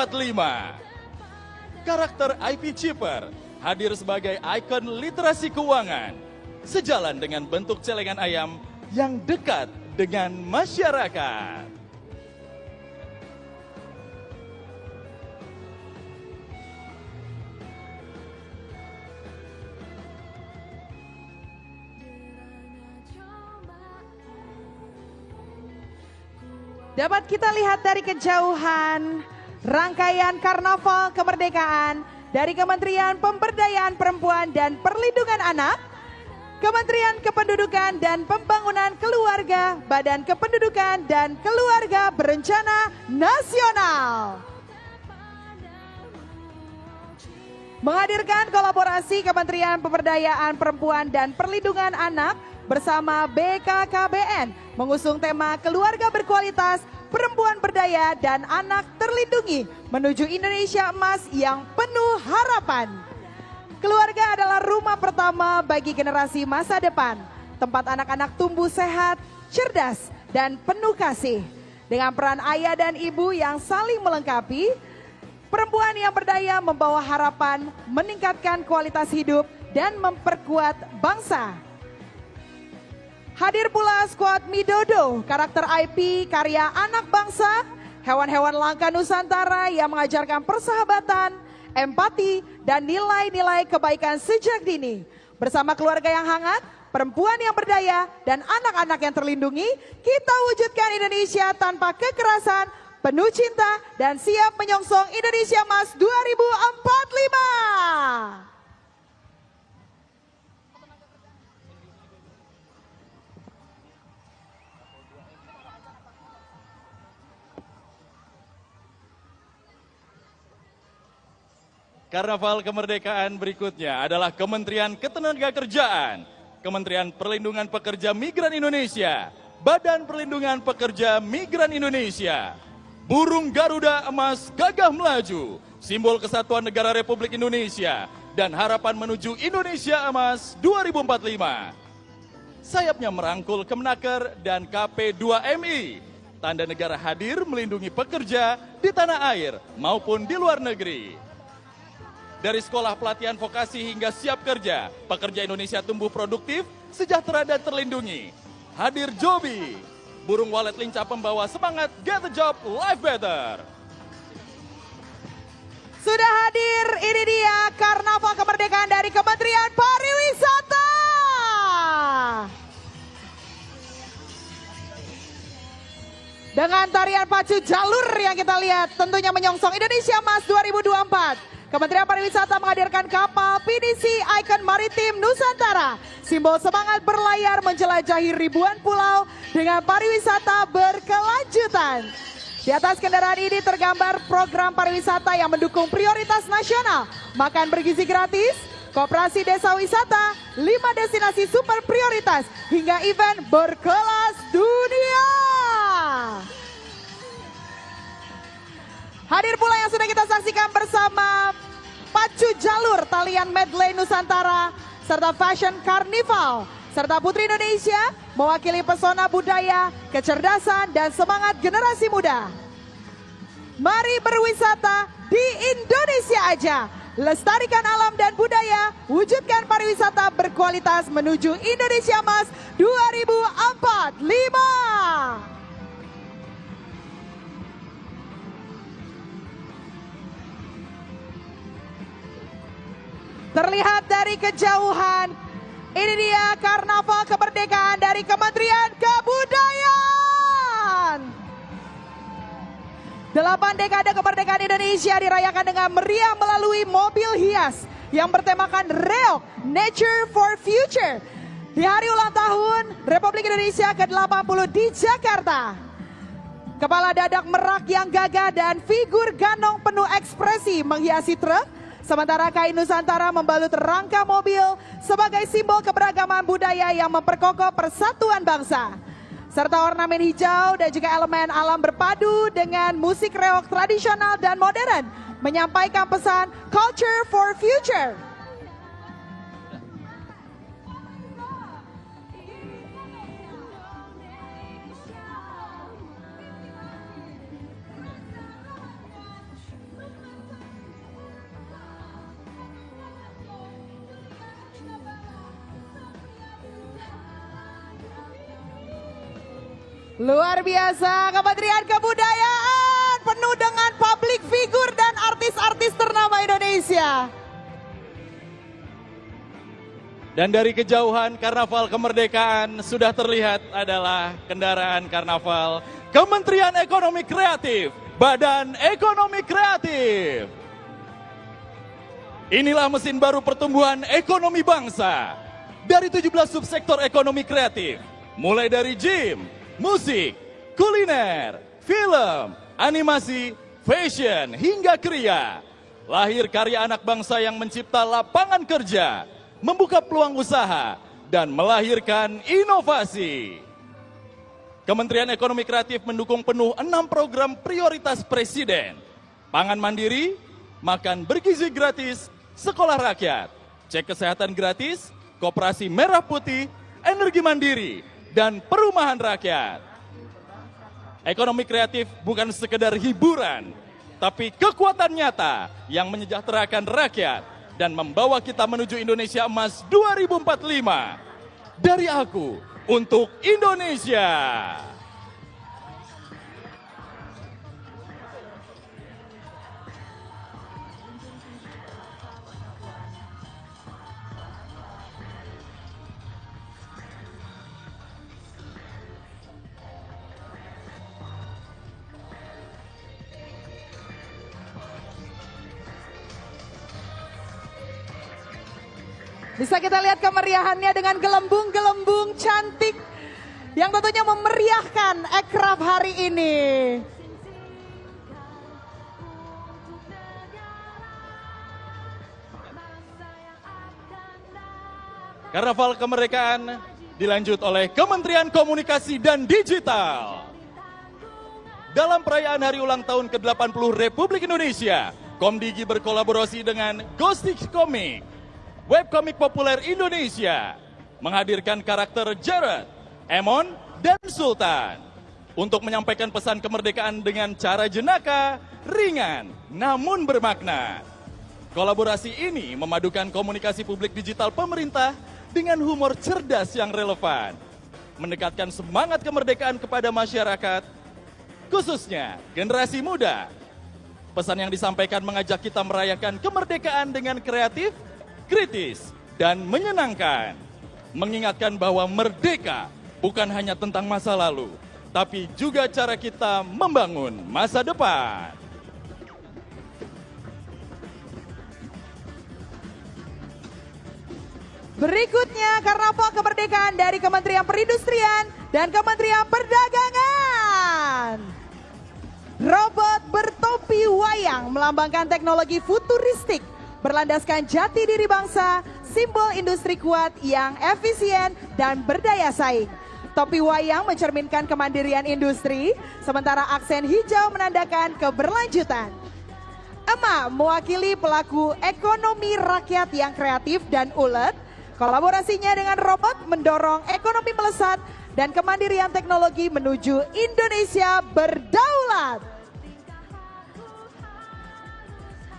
Karakter IP Chipper hadir sebagai ikon literasi keuangan, sejalan dengan bentuk celengan ayam yang dekat dengan masyarakat. Dapat kita lihat dari kejauhan rangkaian Karnaval Kemerdekaan dari Kementerian Pemberdayaan Perempuan dan Perlindungan Anak, Kementerian Kependudukan dan Pembangunan Keluarga, Badan Kependudukan dan Keluarga Berencana Nasional. Menghadirkan kolaborasi Kementerian Pemberdayaan Perempuan dan Perlindungan Anak bersama BKKBN mengusung tema Keluarga Berkualitas, Perempuan Berdaya dan Anak Terlindungi menuju Indonesia Emas yang penuh harapan. Keluarga adalah rumah pertama bagi generasi masa depan, tempat anak-anak tumbuh sehat, cerdas, dan penuh kasih. Dengan peran ayah dan ibu yang saling melengkapi, perempuan yang berdaya membawa harapan, meningkatkan kualitas hidup, dan memperkuat bangsa. Hadir pula skuad Midodo, karakter IP karya anak bangsa, hewan-hewan langka Nusantara yang mengajarkan persahabatan, empati, dan nilai-nilai kebaikan sejak dini. Bersama keluarga yang hangat, perempuan yang berdaya, dan anak-anak yang terlindungi, kita wujudkan Indonesia tanpa kekerasan, penuh cinta, dan siap menyongsong Indonesia Emas 2045. Karnaval kemerdekaan berikutnya adalah Kementerian Ketenagakerjaan, Kementerian Perlindungan Pekerja Migran Indonesia, Badan Perlindungan Pekerja Migran Indonesia. Burung Garuda Emas gagah melaju, simbol kesatuan negara Republik Indonesia dan harapan menuju Indonesia Emas 2045. Sayapnya merangkul Kemenaker dan KP2MI, tanda negara hadir melindungi pekerja di tanah air maupun di luar negeri. Dari sekolah pelatihan vokasi hingga siap kerja, pekerja Indonesia tumbuh produktif, sejahtera dan terlindungi. Hadir Joby, burung walet lincah pembawa semangat Get the Job, Life Better. Sudah hadir, ini dia Karnaval Kemerdekaan dari Kementerian Pariwisata. Dengan tarian pacu jalur yang kita lihat, tentunya menyongsong Indonesia Emas 2024. Kementerian Pariwisata menghadirkan kapal pinisi ikon maritim Nusantara, simbol semangat berlayar menjelajahi ribuan pulau dengan pariwisata berkelanjutan. Di atas kendaraan ini tergambar program pariwisata yang mendukung prioritas nasional, makan bergizi gratis, koperasi desa wisata, 5 destinasi super prioritas, hingga event berkelas dunia. Hadir pula yang sudah kita saksikan bersama pacu jalur talian medley Nusantara serta fashion carnival serta Putri Indonesia mewakili pesona budaya, kecerdasan dan semangat generasi muda. Mari berwisata di Indonesia aja. Lestarikan alam dan budaya, wujudkan pariwisata berkualitas menuju Indonesia Emas 2045. Terlihat dari kejauhan, ini dia Karnaval Kemerdekaan dari Kementerian Kebudayaan. 8 dekade kemerdekaan Indonesia dirayakan dengan meriah melalui mobil hias yang bertemakan Reok Nature for Future di hari ulang tahun Republik Indonesia ke-80 di Jakarta. Kepala dadak merak yang gagah dan figur ganong penuh ekspresi menghiasi truk, sementara kain Nusantara membalut rangka mobil sebagai simbol keberagaman budaya yang memperkokoh persatuan bangsa. Serta ornamen hijau dan juga elemen alam berpadu dengan musik reok tradisional dan modern menyampaikan pesan Culture for Future. Luar biasa, Kementerian Kebudayaan penuh dengan public figure dan artis-artis ternama Indonesia. Dan dari kejauhan karnaval kemerdekaan sudah terlihat adalah kendaraan karnaval Kementerian Ekonomi Kreatif, Badan Ekonomi Kreatif. Inilah mesin baru pertumbuhan ekonomi bangsa. Dari 17 subsektor ekonomi kreatif, mulai dari gym, musik, kuliner, film, animasi, fashion, hingga kriya. Lahir karya anak bangsa yang mencipta lapangan kerja, membuka peluang usaha, dan melahirkan inovasi. Kementerian Ekonomi Kreatif mendukung penuh 6 program prioritas Presiden. Pangan mandiri, makan bergizi gratis, sekolah rakyat, cek kesehatan gratis, koperasi merah putih, energi mandiri, dan perumahan rakyat. Ekonomi kreatif bukan sekedar hiburan, tapi kekuatan nyata yang menyejahterakan rakyat dan membawa kita menuju Indonesia Emas 2045. Dari aku, untuk Indonesia. Bisa kita lihat kemeriahannya dengan gelembung-gelembung cantik yang tentunya memeriahkan Ekraf hari ini. Karnaval kemerdekaan dilanjut oleh Kementerian Komunikasi dan Digital. Dalam perayaan hari ulang tahun ke-80 Republik Indonesia, Komdigi berkolaborasi dengan Ghostic Comic, webkomik populer Indonesia, menghadirkan karakter Jared, Emon, dan Sultan untuk menyampaikan pesan kemerdekaan dengan cara jenaka, ringan, namun bermakna. Kolaborasi ini memadukan komunikasi publik digital pemerintah dengan humor cerdas yang relevan, mendekatkan semangat kemerdekaan kepada masyarakat, khususnya generasi muda. Pesan yang disampaikan mengajak kita merayakan kemerdekaan dengan kreatif, kritis, dan menyenangkan. Mengingatkan bahwa merdeka bukan hanya tentang masa lalu, tapi juga cara kita membangun masa depan. Berikutnya Karnaval Kemerdekaan dari Kementerian Perindustrian dan Kementerian Perdagangan. Robot bertopi wayang melambangkan teknologi futuristik, berlandaskan jati diri bangsa, simbol industri kuat yang efisien dan berdaya saing. Topi wayang mencerminkan kemandirian industri, sementara aksen hijau menandakan keberlanjutan. Emak mewakili pelaku ekonomi rakyat yang kreatif dan ulet. Kolaborasinya dengan robot mendorong ekonomi melesat dan kemandirian teknologi menuju Indonesia berdaulat.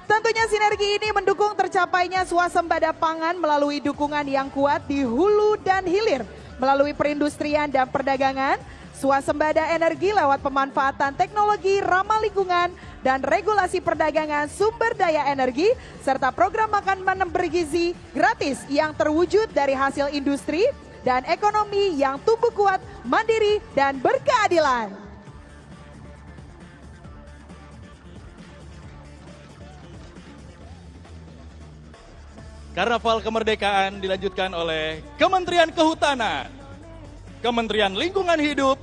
Tentunya sinergi ini mendukung tercapainya swasembada pangan melalui dukungan yang kuat di hulu dan hilir, melalui perindustrian dan perdagangan, swasembada energi lewat pemanfaatan teknologi ramah lingkungan dan regulasi perdagangan sumber daya energi, serta program makan bergizi gratis yang terwujud dari hasil industri dan ekonomi yang tumbuh kuat, mandiri, dan berkeadilan. Karnaval Kemerdekaan dilanjutkan oleh Kementerian Kehutanan, Kementerian Lingkungan Hidup,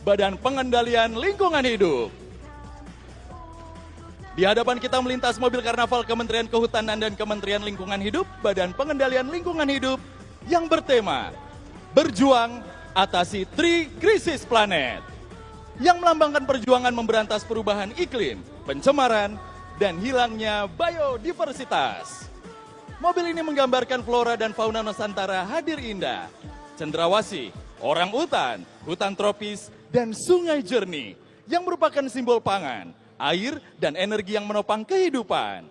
Badan Pengendalian Lingkungan Hidup. Di hadapan kita melintas mobil karnaval Kementerian Kehutanan dan Kementerian Lingkungan Hidup, Badan Pengendalian Lingkungan Hidup yang bertema Berjuang Atasi Tri Krisis Planet, yang melambangkan perjuangan memberantas perubahan iklim, pencemaran, dan hilangnya biodiversitas. Mobil ini menggambarkan flora dan fauna Nusantara hadir indah, cendrawasih, orangutan, hutan tropis, dan sungai jernih yang merupakan simbol pangan, air, dan energi yang menopang kehidupan.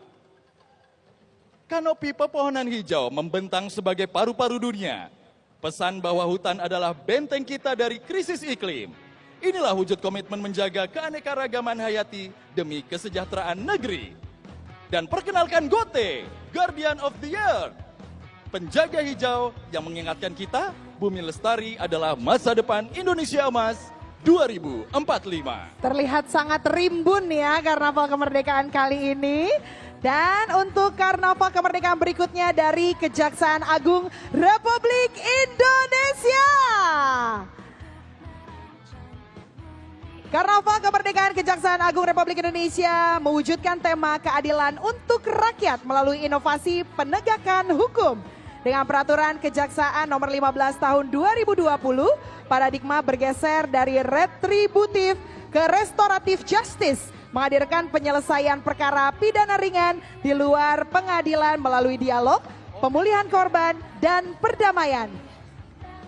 Kanopi pepohonan hijau membentang sebagai paru-paru dunia. Pesan bahwa hutan adalah benteng kita dari krisis iklim. Inilah wujud komitmen menjaga keanekaragaman hayati demi kesejahteraan negeri. Dan perkenalkan Gote, Guardian of the Earth, penjaga hijau yang mengingatkan kita bumi lestari adalah masa depan Indonesia Emas 2045. Terlihat sangat rimbun ya Karnaval Kemerdekaan kali ini. Dan untuk Karnaval Kemerdekaan berikutnya dari Kejaksaan Agung Republik Indonesia. Karnaval Kemerdekaan Kejaksaan Agung Republik Indonesia mewujudkan tema keadilan untuk rakyat melalui inovasi penegakan hukum. Dengan peraturan Kejaksaan nomor 15 tahun 2020, paradigma bergeser dari retributif ke restoratif justice, menghadirkan penyelesaian perkara pidana ringan di luar pengadilan melalui dialog, pemulihan korban, dan perdamaian.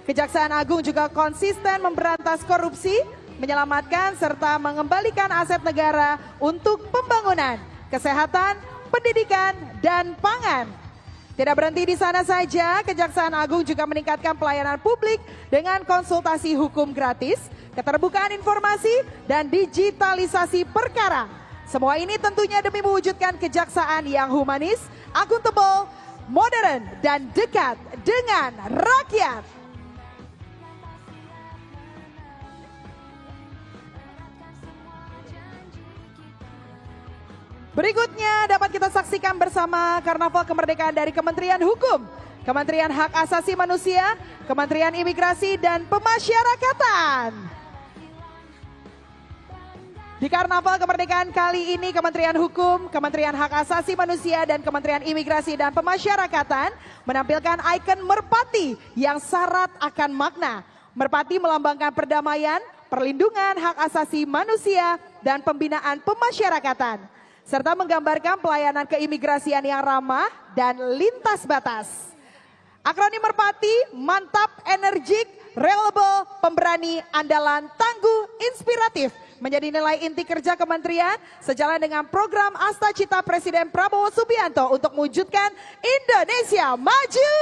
Kejaksaan Agung juga konsisten memberantas korupsi, menyelamatkan serta mengembalikan aset negara untuk pembangunan, kesehatan, pendidikan, dan pangan. Tidak berhenti di sana saja, Kejaksaan Agung juga meningkatkan pelayanan publik dengan konsultasi hukum gratis, keterbukaan informasi, dan digitalisasi perkara. Semua ini tentunya demi mewujudkan kejaksaan yang humanis, akuntabel, modern, dan dekat dengan rakyat. Berikutnya dapat kita saksikan bersama Karnaval Kemerdekaan dari Kementerian Hukum, Kementerian Hak Asasi Manusia, Kementerian Imigrasi dan Pemasyarakatan. Di Karnaval Kemerdekaan kali ini Kementerian Hukum, Kementerian Hak Asasi Manusia dan Kementerian Imigrasi dan Pemasyarakatan menampilkan ikon merpati yang syarat akan makna. Merpati melambangkan perdamaian, perlindungan hak asasi manusia dan pembinaan pemasyarakatan, serta menggambarkan pelayanan keimigrasian yang ramah dan lintas batas. Akronim merpati, mantap, energik, reliable, pemberani, andalan, tangguh, inspiratif, menjadi nilai inti kerja kementerian sejalan dengan program Asta Cita Presiden Prabowo Subianto untuk mewujudkan Indonesia Maju.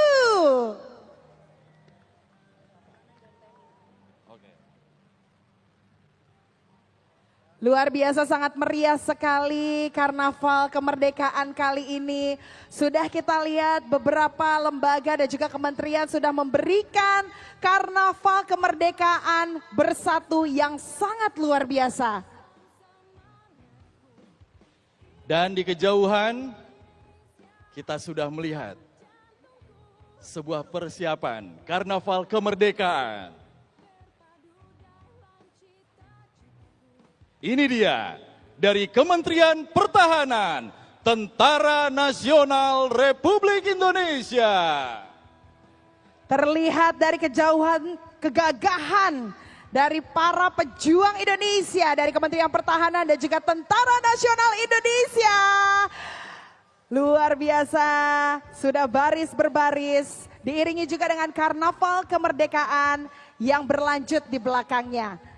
Luar biasa, sangat meriah sekali Karnaval Kemerdekaan kali ini. Sudah kita lihat beberapa lembaga dan juga kementerian sudah memberikan Karnaval Kemerdekaan bersatu yang sangat luar biasa. Dan di kejauhan kita sudah melihat sebuah persiapan Karnaval Kemerdekaan. Ini dia dari Kementerian Pertahanan, Tentara Nasional Republik Indonesia. Terlihat dari kejauhan kegagahan dari para pejuang Indonesia dari Kementerian Pertahanan dan juga Tentara Nasional Indonesia. Luar biasa, sudah baris berbaris, diiringi juga dengan Karnaval Kemerdekaan yang berlanjut di belakangnya.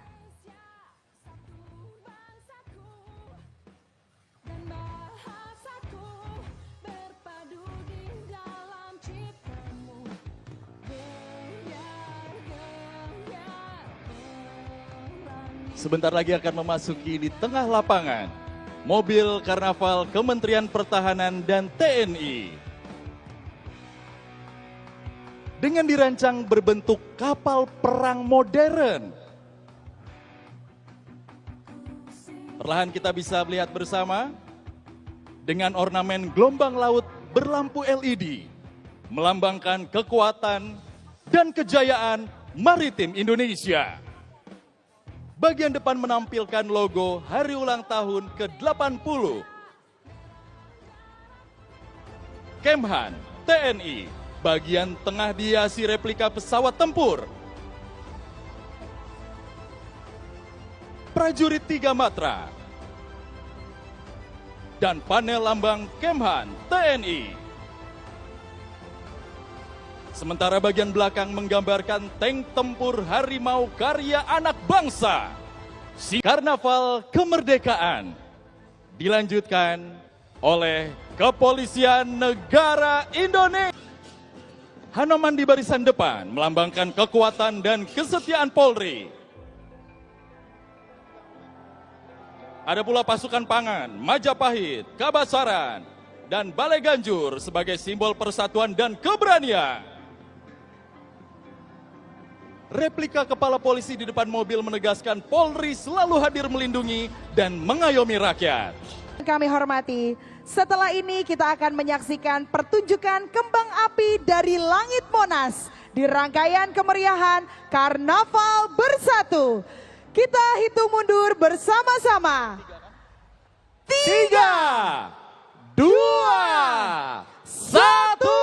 Sebentar lagi akan memasuki di tengah lapangan mobil Karnaval Kementerian Pertahanan dan TNI. Dengan dirancang berbentuk kapal perang modern. Perlahan kita bisa melihat bersama dengan ornamen gelombang laut berlampu LED, melambangkan kekuatan dan kejayaan maritim Indonesia. Bagian depan menampilkan logo hari ulang tahun ke-80 Kemhan TNI. Bagian tengah dihiasi replika pesawat tempur prajurit 3 Matra dan panel lambang Kemhan TNI. Sementara bagian belakang menggambarkan tank tempur harimau karya anak bangsa. Si Karnaval Kemerdekaan dilanjutkan oleh Kepolisian Negara Indonesia. Hanoman di barisan depan melambangkan kekuatan dan kesetiaan Polri. Ada pula pasukan pangan, Majapahit, Kabasaran, dan Balai Ganjur sebagai simbol persatuan dan keberanian. Replika kepala polisi di depan mobil menegaskan Polri selalu hadir melindungi dan mengayomi rakyat. Kami hormati, setelah ini kita akan menyaksikan pertunjukan kembang api dari langit Monas di rangkaian kemeriahan Karnaval Bersatu. Kita hitung mundur bersama-sama. 3, 2, 1.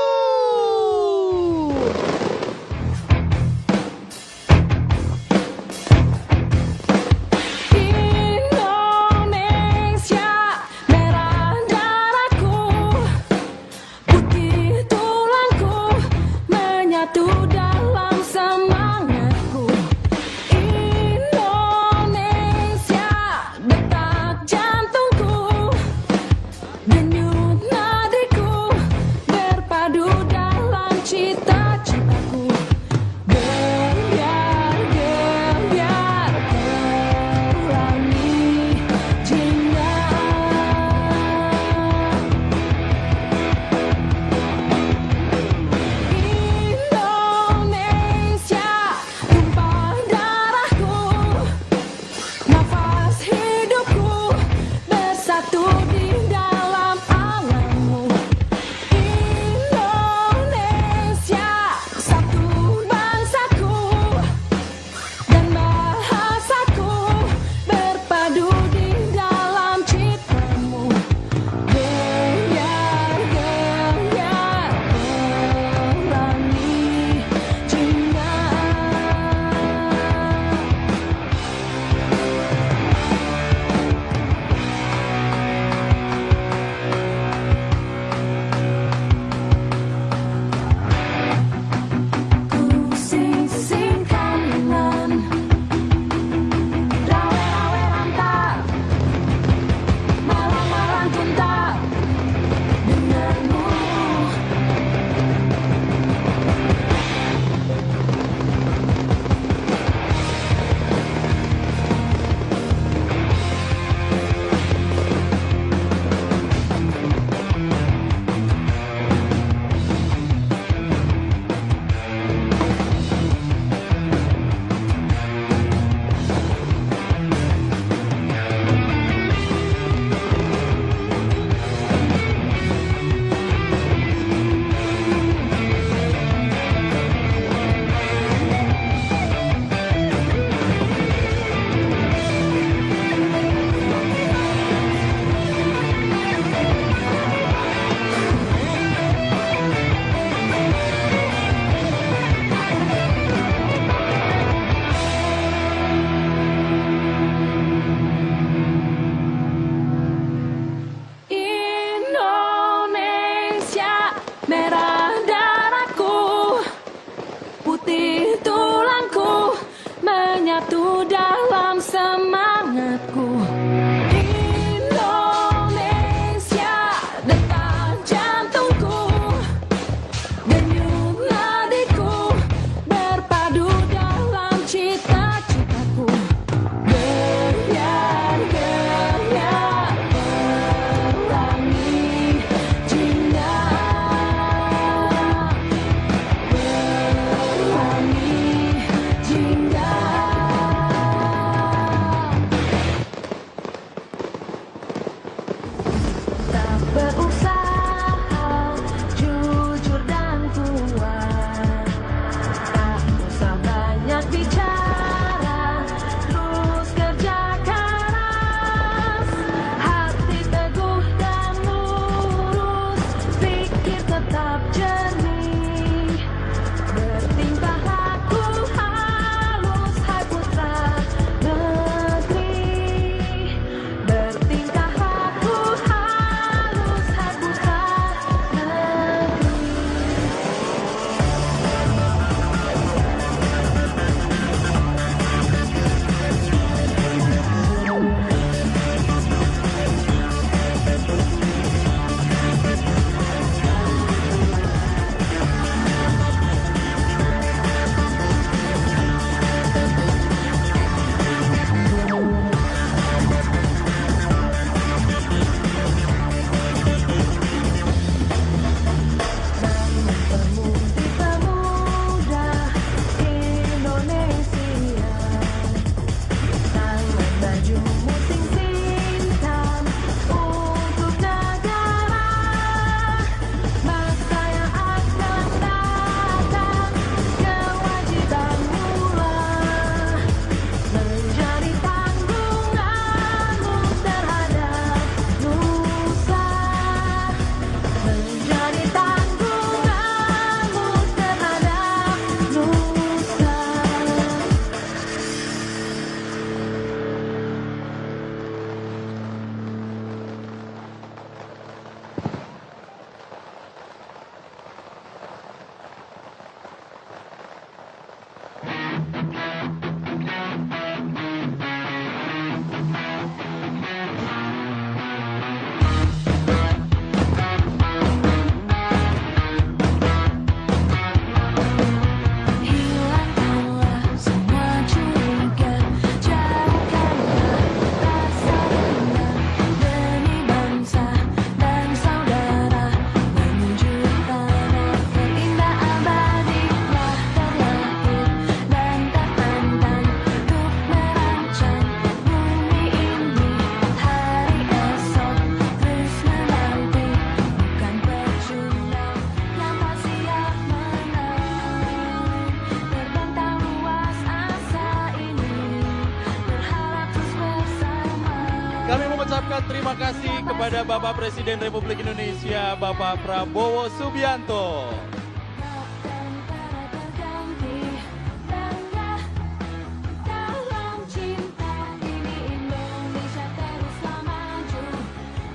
Kami mengucapkan terima kasih kepada Bapak Presiden Republik Indonesia, Bapak Prabowo Subianto.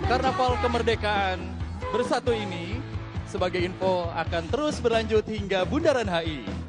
Karnaval Kemerdekaan Bersatu ini sebagai info akan terus berlanjut hingga Bundaran HI.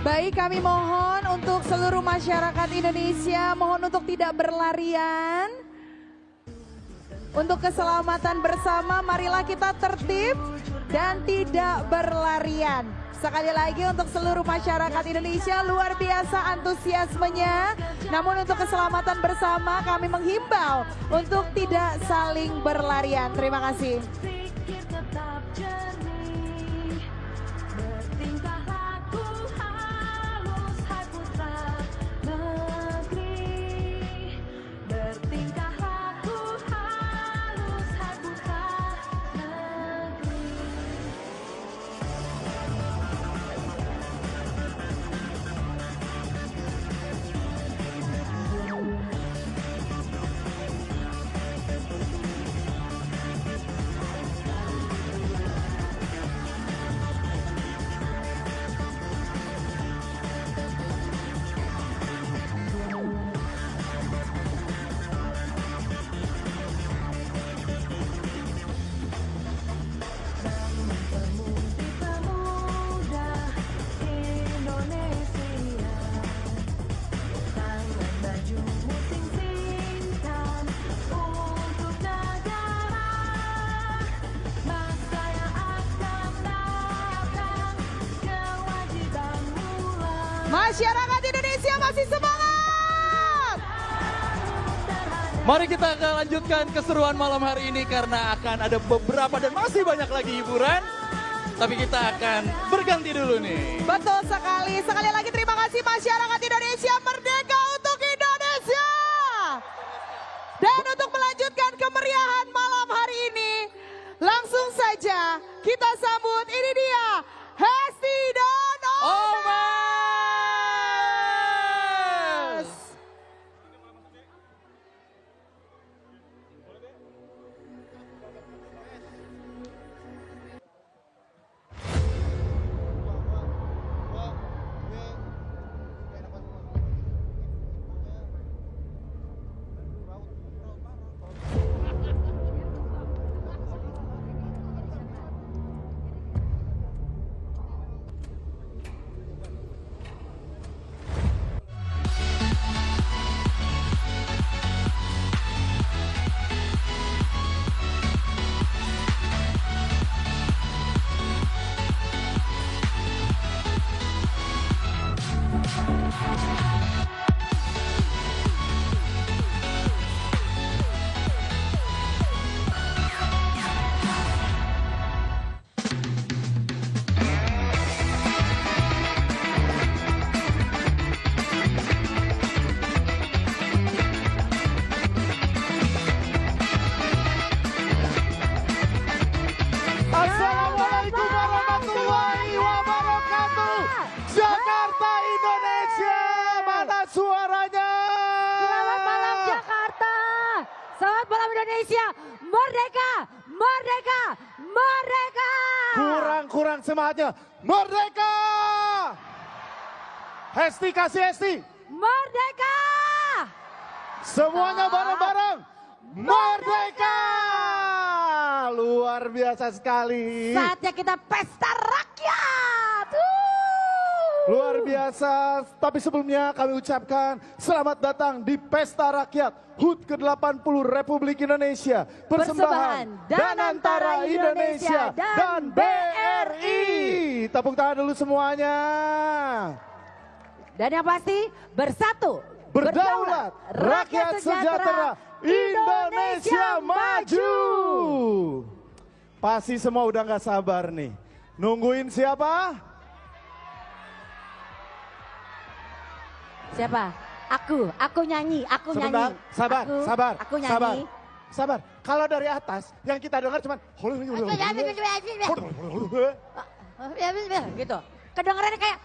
Baik, kami mohon untuk seluruh masyarakat Indonesia, mohon untuk tidak berlarian. Untuk keselamatan bersama, marilah kita tertib dan tidak berlarian. Sekali lagi untuk seluruh masyarakat Indonesia, luar biasa antusiasmenya. Namun untuk keselamatan bersama, kami menghimbau untuk tidak saling berlarian. Terima kasih. Masyarakat Indonesia masih semangat. Mari kita akan lanjutkan keseruan malam hari ini karena akan ada beberapa dan masih banyak lagi hiburan. Tapi kita akan berganti dulu nih. Betul sekali. Sekali lagi terima kasih masyarakat Indonesia, merdeka untuk Indonesia. Dan untuk melanjutkan kemeriahan malam hari ini, langsung saja kita sambut, ini dia Hesti dan Omas. buat bola Indonesia. Merdeka, merdeka, merdeka. Kurang semangatnya. Merdeka! Hesti kasih Hesti. Merdeka. Semuanya bareng-bareng. Merdeka! Luar biasa sekali. Saatnya kita pesta rakyat. Luar biasa. Tapi sebelumnya kami ucapkan selamat datang di Pesta Rakyat HUT ke-80 Republik Indonesia. Persembahan Danantara Indonesia dan BRI. Tepuk tangan dulu semuanya. Dan yang pasti bersatu, Berdaulat, rakyat sejahtera, Indonesia maju. Pasti semua udah gak sabar nih. Nungguin siapa? Siapa? Aku nyanyi, aku Sebentar, nyanyi. sabar, Aku- sabar, Aku sabar, nyanyi. sabar. Kalau dari atas, yang kita dengar cuman Gitu. Kedengarannya kayak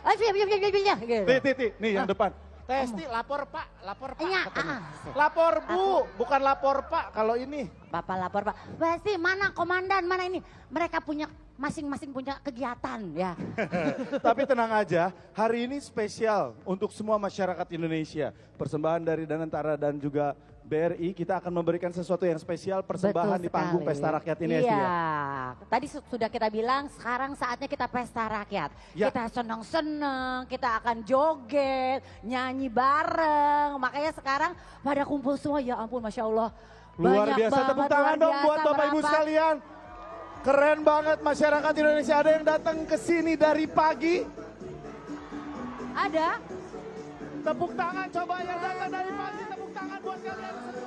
gitu. Nih yang depan. Testi lapor Pak, lapor Pak. Iya, katanya. Lapor Bu, bukan lapor Pak kalau ini. Bapak lapor Pak. Pasti mana komandan, mana ini. Mereka punya masing-masing punya kegiatan ya. Tapi tenang aja, hari ini spesial untuk semua masyarakat Indonesia. Persembahan dari Danantara dan juga BRI, kita akan memberikan sesuatu yang spesial, persembahan Betul di panggung sekali. Pesta Rakyat ini. Iya, Hesti, ya. tadi sudah kita bilang sekarang saatnya kita pesta rakyat. Ya. Kita seneng-seneng, kita akan joget, nyanyi bareng. Makanya sekarang pada kumpul semua, ya ampun Masya Allah. Luar Banyak biasa, banget, tepuk tangan luar dong biasa, buat Bapak Ibu merapat. sekalian. Keren banget masyarakat Indonesia, ada yang datang ke sini dari pagi. Ada. Tepuk tangan coba yang datang dari pagi, tepuk tangan buat kalian semua.